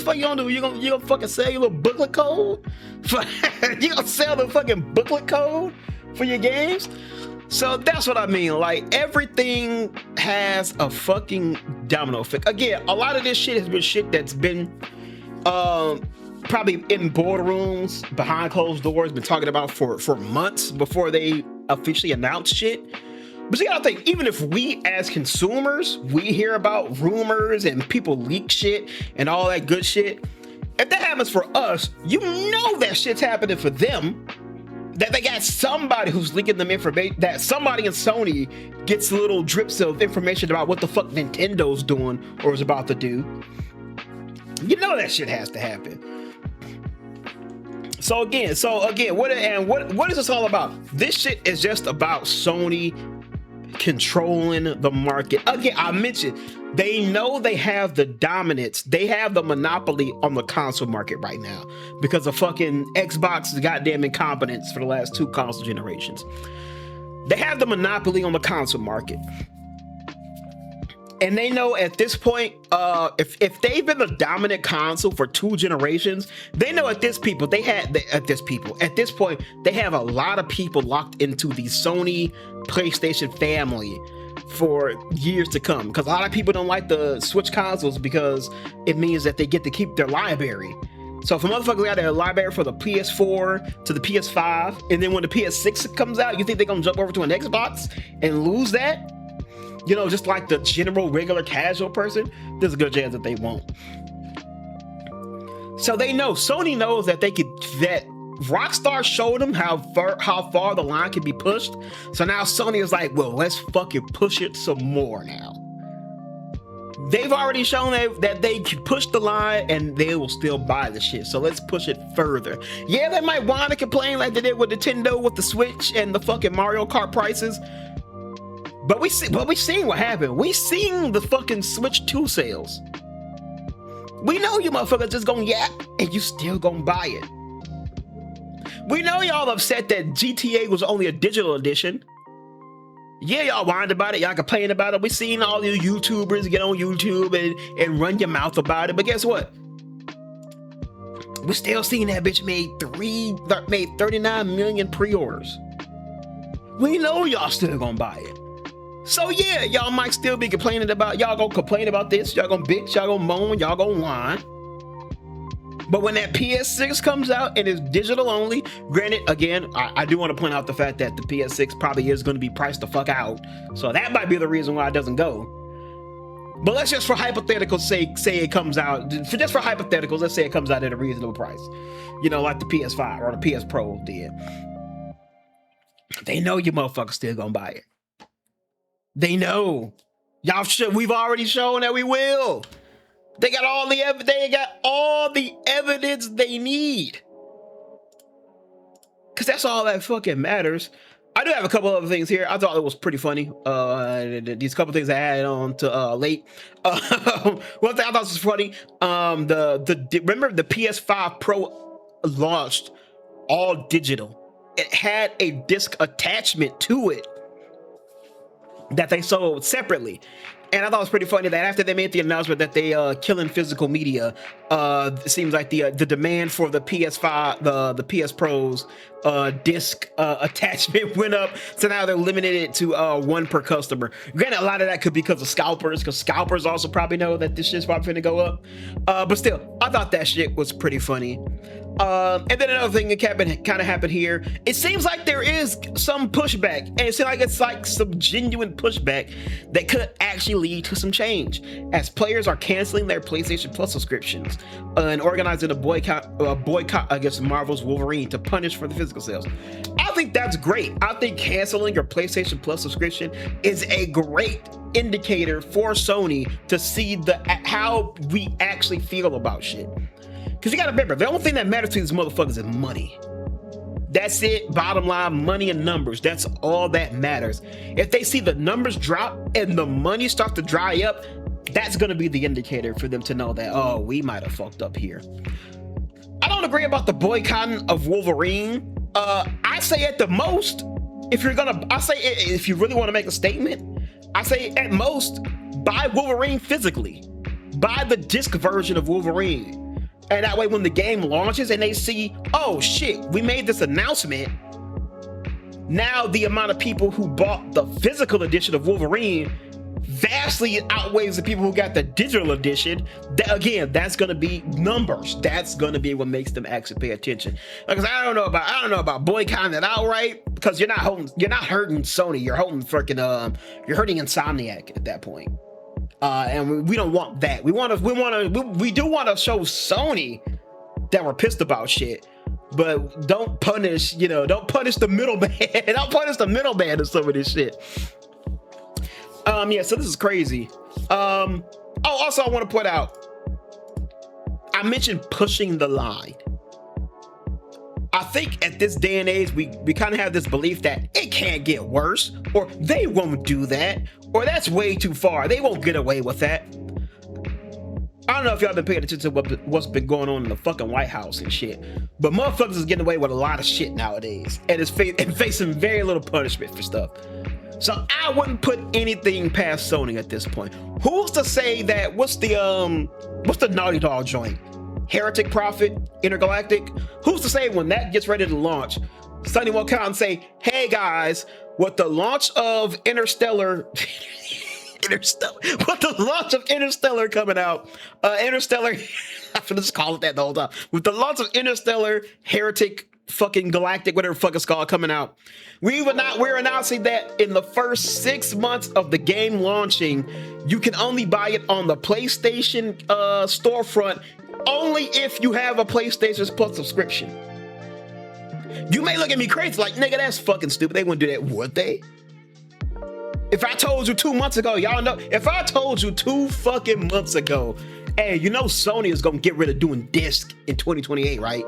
fuck you gonna do? You gonna fucking sell your little booklet code? You gonna sell the fucking booklet code for your games? So that's what I mean. Like everything has a fucking domino effect. Again, a lot of this shit has been shit that's been probably in boardrooms behind closed doors, been talking about for months before they officially announced shit. But you gotta think, even if we as consumers, we hear about rumors and people leak shit and all that good shit, if that happens for us, you know that shit's happening for them. That they got somebody who's leaking them information, that somebody in Sony gets little drips of information about what the fuck Nintendo's doing or is about to do. You know that shit has to happen. So again, what is this all about? This shit is just about Sony controlling the market. Again, I mentioned they know they have the dominance, they have the monopoly on the console market right now because of fucking Xbox's goddamn incompetence for the last two console generations. They have the monopoly on the console market. And they know at this point, if they've been the dominant console for 2 generations, they know at this point they have a lot of people locked into the Sony PlayStation family for years to come. Because a lot of people don't like the Switch consoles because it means that they get to keep their library. So if a motherfucker got their library for the PS4 to the PS5, and then when the PS6 comes out, you think they're gonna jump over to an Xbox and lose that? You know, just like the general, regular, casual person, there's a good chance that they won't. So they know, Sony knows that that Rockstar showed them how far the line can be pushed. So now Sony is like, well, let's fucking push it some more now. They've already shown that they can push the line and they will still buy the shit. So let's push it further. Yeah, they might want to complain like they did with Nintendo with the Switch and the fucking Mario Kart prices. But we seen what happened. We seen the fucking Switch 2 sales. We know you motherfuckers just gonna yap and you still gonna buy it. We know y'all upset that GTA was only a digital edition. Yeah, y'all whined about it. Y'all complained about it. We seen all you YouTubers get on YouTube and run your mouth about it. But guess what? We still seen that bitch made 39 million pre-orders. We know y'all still gonna buy it. So yeah, y'all might still be complaining about, y'all gonna complain about this, y'all gonna bitch, y'all gonna moan, y'all gonna whine. But when that PS6 comes out and is digital only, granted, again, I do want to point out the fact that the PS6 probably is going to be priced the fuck out. So that might be the reason why it doesn't go. But let's just for hypotheticals say it comes out, just for hypotheticals, let's say it comes out at a reasonable price. You know, like the PS5 or the PS Pro did. They know you motherfuckers still gonna buy it. They know. We've already shown that we will. They got all the evidence they need. Cause that's all that fucking matters. I do have a couple other things here. I thought it was pretty funny. These couple things I added on to late. One thing I thought was funny. Remember the PS5 Pro launched all digital. It had a disc attachment to it that they sold separately. And I thought it was pretty funny that after they made the announcement that they killing physical media, it seems like the demand for the PS5, the PS Pro's disc attachment went up. So now they're limiting it to 1 per customer. Granted, a lot of that could be because of scalpers, because scalpers also probably know that this shit's probably gonna go up. But still, I thought that shit was pretty funny. And then another thing that kind of happened here. It seems like there is some pushback, and it seems like it's like some genuine pushback that could actually lead to some change, as players are canceling their PlayStation Plus subscriptions and organizing a boycott against Marvel's Wolverine to punish for the physical sales. I think that's great. I think canceling your PlayStation Plus subscription is a great indicator for Sony to see how we actually feel about shit. Because you gotta remember, the only thing that matters to these motherfuckers is money. That's it, bottom line, money and numbers. That's all that matters. If they see the numbers drop and the money start to dry up, that's gonna be the indicator for them to know that, oh, we might have fucked up here. I don't agree about the boycotting of Wolverine. I say at the most, if you really want to make a statement, I say at most, buy Wolverine physically. Buy the disc version of Wolverine. And that way when the game launches and they see, oh shit, we made this announcement, now the amount of people who bought the physical edition of Wolverine vastly outweighs the people who got the digital edition. That's gonna be numbers. That's gonna be what makes them actually pay attention. Because I don't know about boycotting it outright, because you're not hurting Sony, you're hurting Insomniac at that point. And we don't want that. We do want to show Sony that we're pissed about shit, but don't punish the middleman. Don't punish the middleman of some of this shit. Yeah, so this is crazy. Also I want to point out, I mentioned pushing the line. I think at this day and age, we kind of have this belief that it can't get worse, or they won't do that, or that's way too far. They won't get away with that. I don't know if y'all been paying attention to what's been going on in the fucking White House and shit, but motherfuckers is getting away with a lot of shit nowadays, and facing very little punishment for stuff. So I wouldn't put anything past Sony at this point. Who's to say that what's the Naughty Dog joint? Heretic Prophet, Intergalactic? Who's to say when that gets ready to launch, Sony won't come out and say, hey guys, with the launch of Interstellar coming out, Interstellar, I'm gonna just call it that the whole time. With the launch of Interstellar, Heretic, fucking Galactic, whatever the fuck it's called, coming out, we're announcing that in the first 6 months of the game launching, you can only buy it on the PlayStation storefront only if you have a PlayStation Plus subscription. You may look at me crazy like, nigga, that's fucking stupid. They wouldn't do that, would they? If I told you 2 months ago, y'all know, if I told you 2 fucking months ago, hey, you know Sony is gonna get rid of doing disc in 2028, right?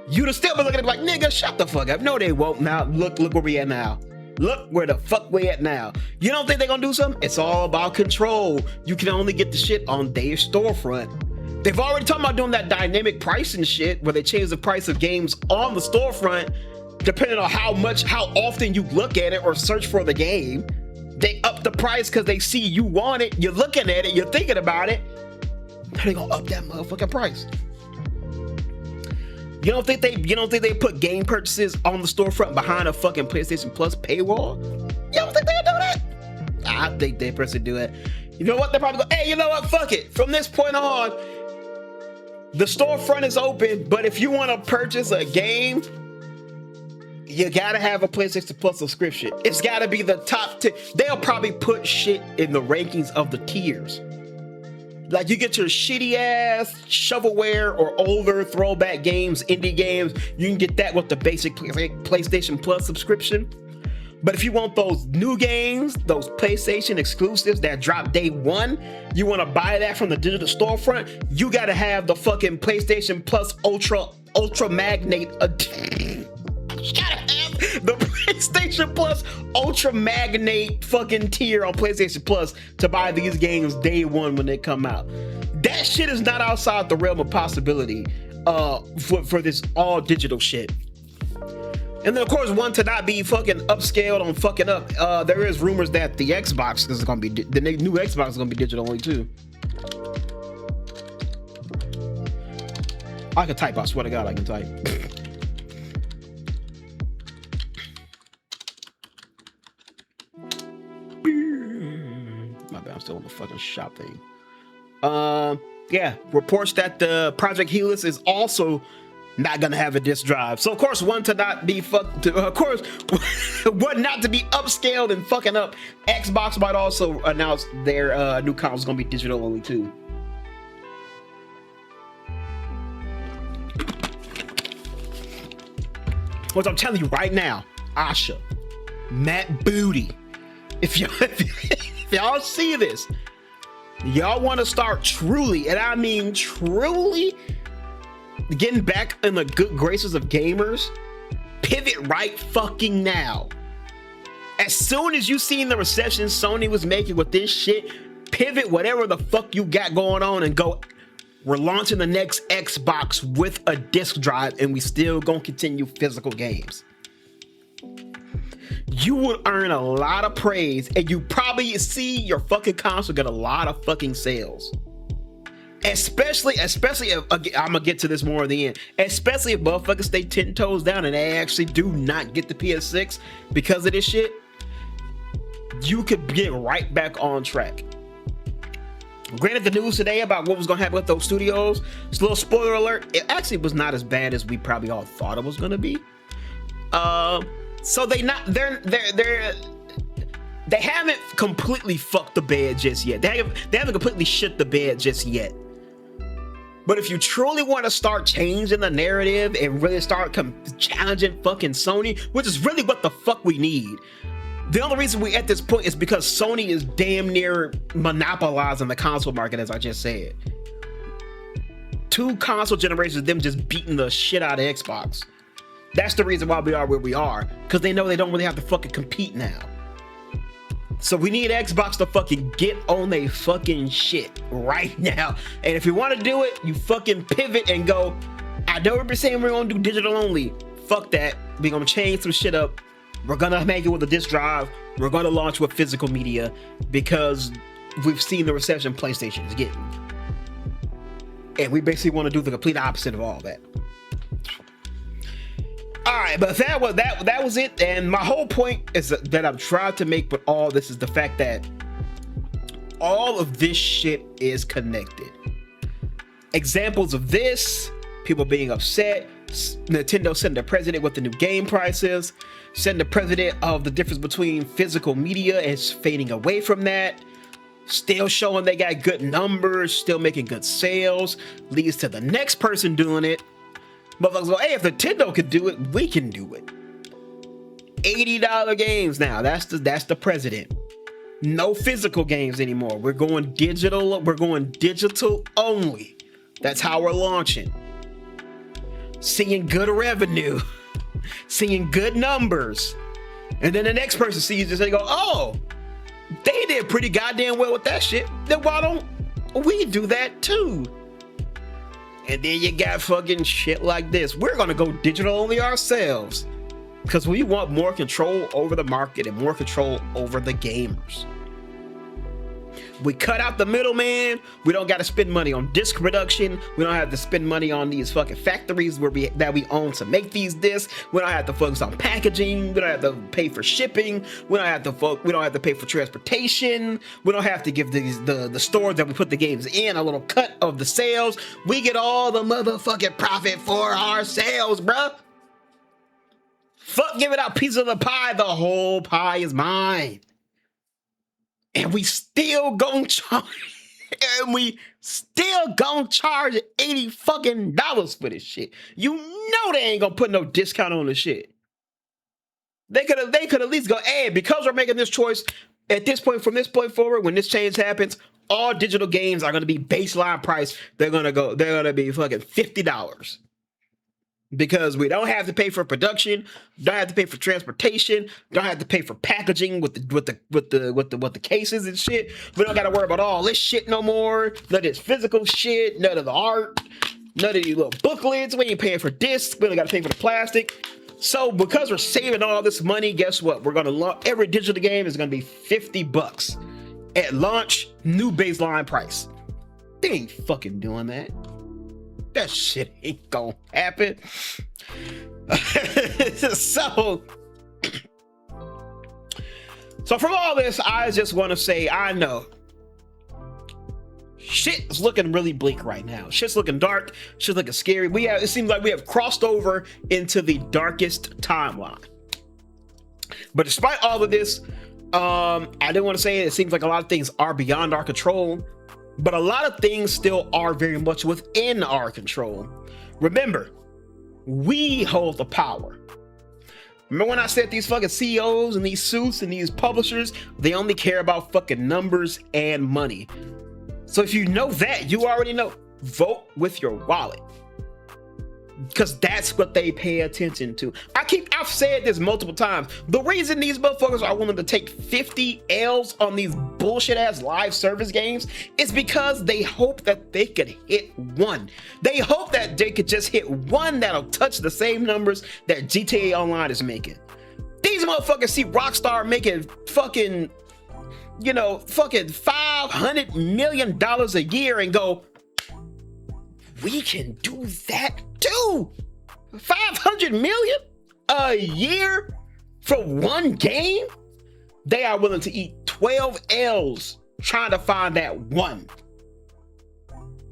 You'd have still been looking at me like, nigga, shut the fuck up. No, they won't. Now, look where we at now. Look where the fuck we at now. You don't think they're gonna do something? It's all about control. You can only get the shit on their storefront. They've already talked about doing that dynamic pricing shit where they change the price of games on the storefront depending on how often you look at it or search for the game. They up the price because they see you want it, you're looking at it, you're thinking about it. They're gonna up that motherfucking price. You don't think they put game purchases on the storefront behind a fucking PlayStation Plus paywall? You don't think they'll do that? I think they personally do it. You know what? They're probably go, hey, you know what? Fuck it. From this point on, the storefront is open, but if you want to purchase a game, you gotta have a PlayStation Plus subscription. It's gotta be the top 10. They'll probably put shit in the rankings of the tiers. Like you get your shitty ass shovelware or older throwback games, indie games, you can get that with the basic PlayStation Plus subscription. But if you want those new games, those PlayStation exclusives that drop day one, you want to buy that from the digital storefront, you got to have the fucking PlayStation Plus Ultra Magnate. You gotta have the PlayStation Plus Ultra Magnate fucking tier on PlayStation Plus to buy these games day one when they come out. That shit is not outside the realm of possibility for this all digital shit. And then, of course, one to not be fucking upscaled on fucking up. There is rumors that the Xbox is going to be, the new Xbox is going to be digital only too. I can type, I swear to God, I can type. My bad, I'm still on the fucking shop thing. Yeah, reports that the Project Helix is also not gonna have a disk drive. So of course, one to not be of course, one not to be upscaled and fucking up. Xbox might also announce their new console is gonna be digital only too. What I'm telling you right now, Asha, Matt Booty, if y'all see this, y'all want to start truly, and I mean truly, getting back in the good graces of gamers, pivot right fucking now. As soon as you seen the reception Sony was making with this shit, pivot whatever the fuck you got going on and go, we're launching the next Xbox with a disc drive and we still gonna continue physical games. You would earn a lot of praise and you probably see your fucking console get a lot of fucking sales. Especially if, I'm gonna get to this more at the end, especially if motherfuckers stay 10 toes down and they actually do not get the PS6 because of this shit, you could get right back on track. Granted, the news today about what was gonna happen with those studios, it's a little spoiler alert, it actually was not as bad as we probably all thought it was gonna be. So they haven't completely fucked the bed just yet. They haven't completely shit the bed just yet. But if you truly want to start changing the narrative and really start challenging fucking Sony, which is really what the fuck we need. The only reason we at this point is because Sony is damn near monopolizing the console market, as I just said. 2 console generations of them just beating the shit out of Xbox. That's the reason why we are where we are, because they know they don't really have to fucking compete now. So we need Xbox to fucking get on their fucking shit right now. And if you want to do it, you fucking pivot and go, I know we're saying we're gonna do digital only. Fuck that. We're gonna change some shit up. We're gonna make it with a disc drive. We're gonna launch with physical media because we've seen the reception PlayStation is getting. And we basically want to do the complete opposite of all that. All right, but that was it. And my whole point is that I'm trying to make with all this is the fact that all of this shit is connected. Examples of this, people being upset, Nintendo sending the president what the new game price is, sending the president of the difference between physical media and fading away from that, still showing they got good numbers, still making good sales, leads to the next person doing it. Motherfuckers go, hey, if Nintendo could do it, we can do it. $80 games now, that's the president. No physical games anymore. We're going digital. We're going digital only. That's how we're launching. Seeing good revenue, seeing good numbers, and then the next person sees this and they go, "Oh, they did pretty goddamn well with that shit. Then why don't we do that too?" And then you got fucking shit like this. We're gonna go digital only ourselves because we want more control over the market and more control over the gamers. We cut out the middleman. We don't got to spend money on disc production. We don't have to spend money on these fucking factories that we own to make these discs. We don't have to focus on packaging. We don't have to pay for shipping. We don't have to pay for transportation. We don't have to give the stores that we put the games in a little cut of the sales. We get all the motherfucking profit for ourselves, bruh. Fuck giving out pieces of the pie. The whole pie is mine. And we still gonna charge, $80 fucking for this shit. You know they ain't gonna put no discount on the shit. They could at least go, hey, because we're making this choice at this point, from this point forward, when this change happens, all digital games are gonna be baseline price. They're gonna be fucking $50. Because we don't have to pay for production, don't have to pay for transportation, don't have to pay for packaging with the cases and shit. We don't got to worry about all this shit no more. None of this physical shit, none of the art, none of these little booklets. We ain't paying for discs. We don't got to pay for the plastic. So because we're saving all this money, guess what? We're gonna launch every digital game is gonna be $50 at launch, new baseline price. They ain't fucking doing that. That shit ain't gonna happen. So from all this, I just want to say, I know shit is looking really bleak right now. Shit's looking dark. Shit's looking scary. It seems like we have crossed over into the darkest timeline. But despite all of this, I didn't want to say it seems like a lot of things are beyond our control. But a lot of things still are very much within our control. Remember, we hold the power. Remember when I said these fucking CEOs and these suits and these publishers, they only care about fucking numbers and money. So if you know that, you already know, vote with your wallet. Because that's what they pay attention to. I've said this multiple times. The reason these motherfuckers are willing to take 50 L's on these bullshit ass live service games is because they hope that they could hit one. They hope that they could just hit one that'll touch the same numbers that GTA Online is making. These motherfuckers see Rockstar making fucking $500 million a year and go, we can do that too. 500 million a year for one game? They are willing to eat 12 L's trying to find that one.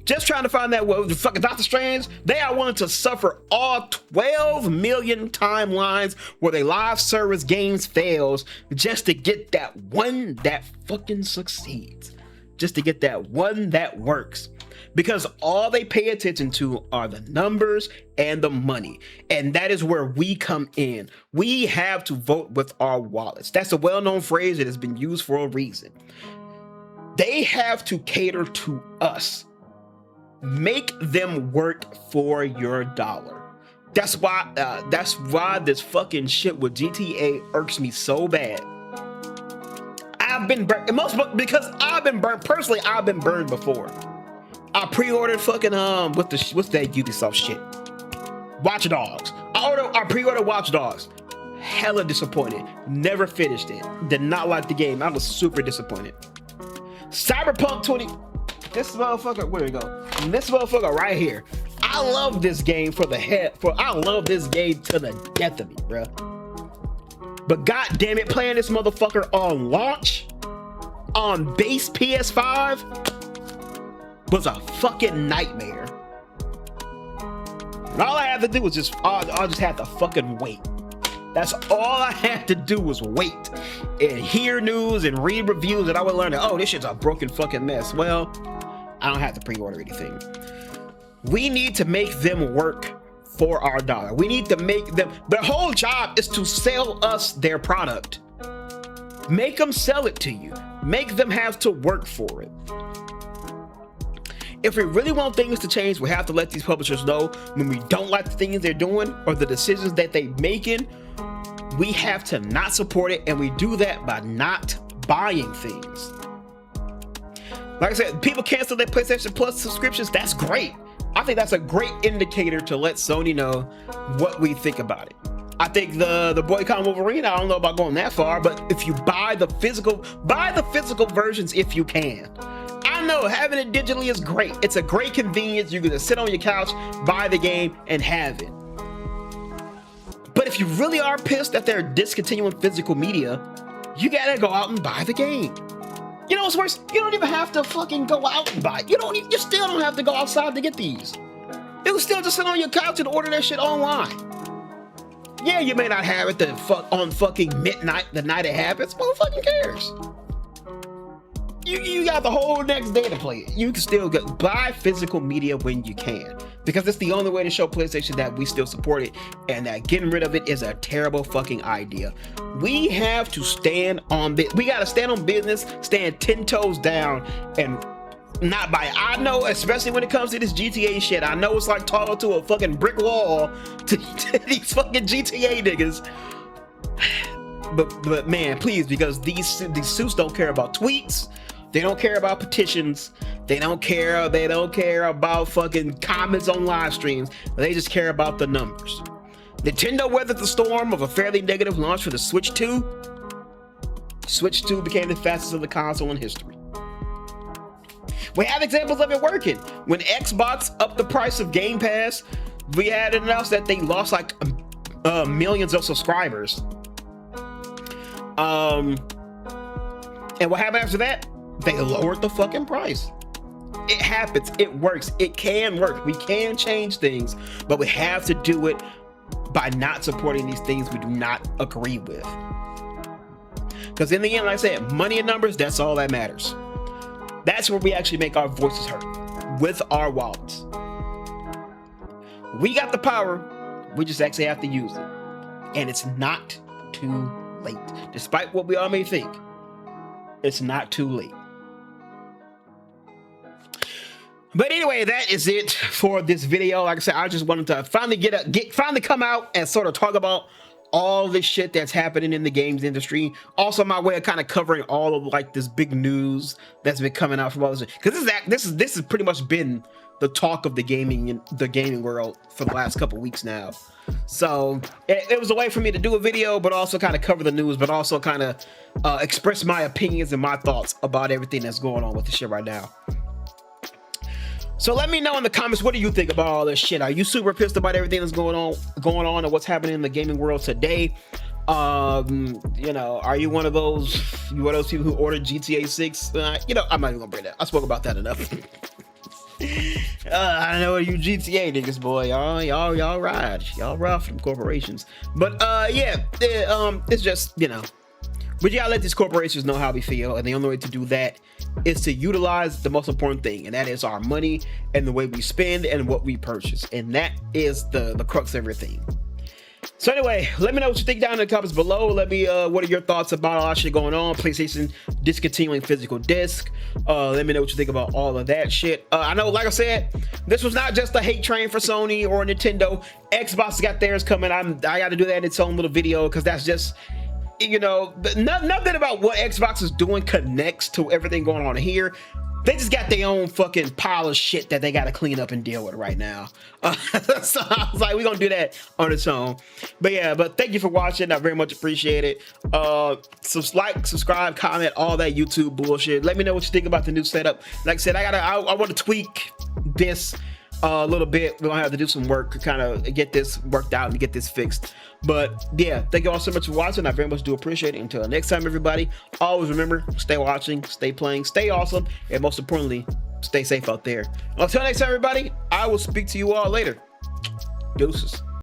Just trying to find that one. The fucking Doctor Strange, they are willing to suffer all 12 million timelines where their live service games fails just to get that one that fucking succeeds. Just to get that one that works. Because all they pay attention to are the numbers and the money. And that is where we come in. We have to vote with our wallets. That's a well-known phrase that has been used for a reason. They have to cater to us. Make them work for your dollar. That's why this fucking shit with GTA irks me so bad. I've been burnt, because I've been burnt. Personally, I've been burned before. I pre-ordered fucking what's that Ubisoft shit? Watch Dogs. I pre-ordered Watch Dogs. hella disappointed. Never finished it. Did not like the game. I was super disappointed. Cyberpunk 20. This motherfucker, where we go? This motherfucker right here. I love this game I love this game to the death of me, bro. But god damn it, playing this motherfucker on launch on base PS5 was a fucking nightmare. And all I had to do was I just had to fucking wait. That's all I had to do was wait and hear news and read reviews, and I would learn that, oh, this shit's a broken fucking mess. Well, I don't have to pre-order anything. We need to make them work for our dollar. We need to make them, their whole job is to sell us their product. Make them sell it to you. Make them have to work for it. If we really want things to change, we have to let these publishers know when we don't like the things they're doing or the decisions that they're making. We have to not support it, and we do that by not buying things. Like I said, people cancel their PlayStation Plus subscriptions. That's great. I think that's a great indicator to let Sony know what we think about it. I think the Boy-Con Wolverine, I don't know about going that far, but if you buy the physical versions if you can. I know having it digitally is great. It's a great convenience. You can just sit on your couch, buy the game, and have it. But if you really are pissed that they're discontinuing physical media, you gotta go out and buy the game. You know what's worse? You don't even have to fucking go out and buy it. You still don't have to go outside to get these. You can still just sit on your couch and order that shit online. Yeah, you may not have it on fucking midnight, the night it happens. Who fucking cares? You got the whole next day to play it. You can still buy physical media when you can, because it's the only way to show PlayStation that we still support it, and that getting rid of it is a terrible fucking idea. We have to stand on we gotta stand on business, stand 10 toes down, and not buy it. I know, especially when it comes to this GTA shit, I know it's like talking to a fucking brick wall to these fucking GTA niggas. But man, please, because these suits don't care about tweets. They don't care about petitions. They don't care about fucking comments on live streams. They just care about the numbers. Nintendo weathered the storm of a fairly negative launch for the Switch 2. Switch 2 became the fastest of the console in history. We have examples of it working. When Xbox upped the price of Game Pass, we had announced that they lost like millions of subscribers. And what happened after that? They lowered the fucking price. It happens. It works. It can work. We can change things, but we have to do it by not supporting these things we do not agree with. Because in the end, like I said, money and numbers, that's all that matters. That's where we actually make our voices heard, with our wallets. We got the power. We just actually have to use it. And it's not too late. Despite what we all may think, it's not too late. But anyway, that is it for this video. Like I said, I just wanted to finally come out and sort of talk about all this shit that's happening in the games industry. Also, my way of kind of covering all of like this big news that's been coming out from all this, because this has pretty much been the talk of the gaming world for the last couple weeks now. So it was a way for me to do a video, but also kind of cover the news, but also kind of express my opinions and my thoughts about everything that's going on with the shit right now. So let me know in the comments, what do you think about all this shit? Are you super pissed about everything that's going on and what's happening in the gaming world today? You know, are you one of those people who ordered GTA 6? You know, I'm not even gonna bring that. I spoke about that enough. I know you GTA niggas, boy. Y'all ride from corporations. But yeah, it's just, you know, but you gotta let these corporations know how we feel, and the only way to do that is to utilize the most important thing, and that is our money and the way we spend and what we purchase, and that is the crux of everything. So anyway, let me know what you think down in the comments below. Let me what are your thoughts about all that shit going on? PlayStation discontinuing physical disc. Let me know what you think about all of that shit. I know, like I said, this was not just a hate train for Sony or Nintendo. Xbox got theirs coming. I got to do that in its own little video, because that's just, you know, nothing about what Xbox is doing connects to everything going on here. they just got their own fucking pile of shit that they got to clean up and deal with right now. So I was like, we're gonna do that on its own. But thank you for watching. I very much appreciate it. Like, subscribe, comment, all that YouTube bullshit. Let me know what you think about the new setup. Like I said, I want to tweak this a little bit. We're gonna have to do some work to kind of get this worked out and get this fixed. But yeah, thank you all so much for watching. I very much do appreciate it. Until next time, everybody, always remember, stay watching, stay playing, stay awesome, and most importantly, stay safe out there. Until next time, everybody, I will speak to you all later. Deuces.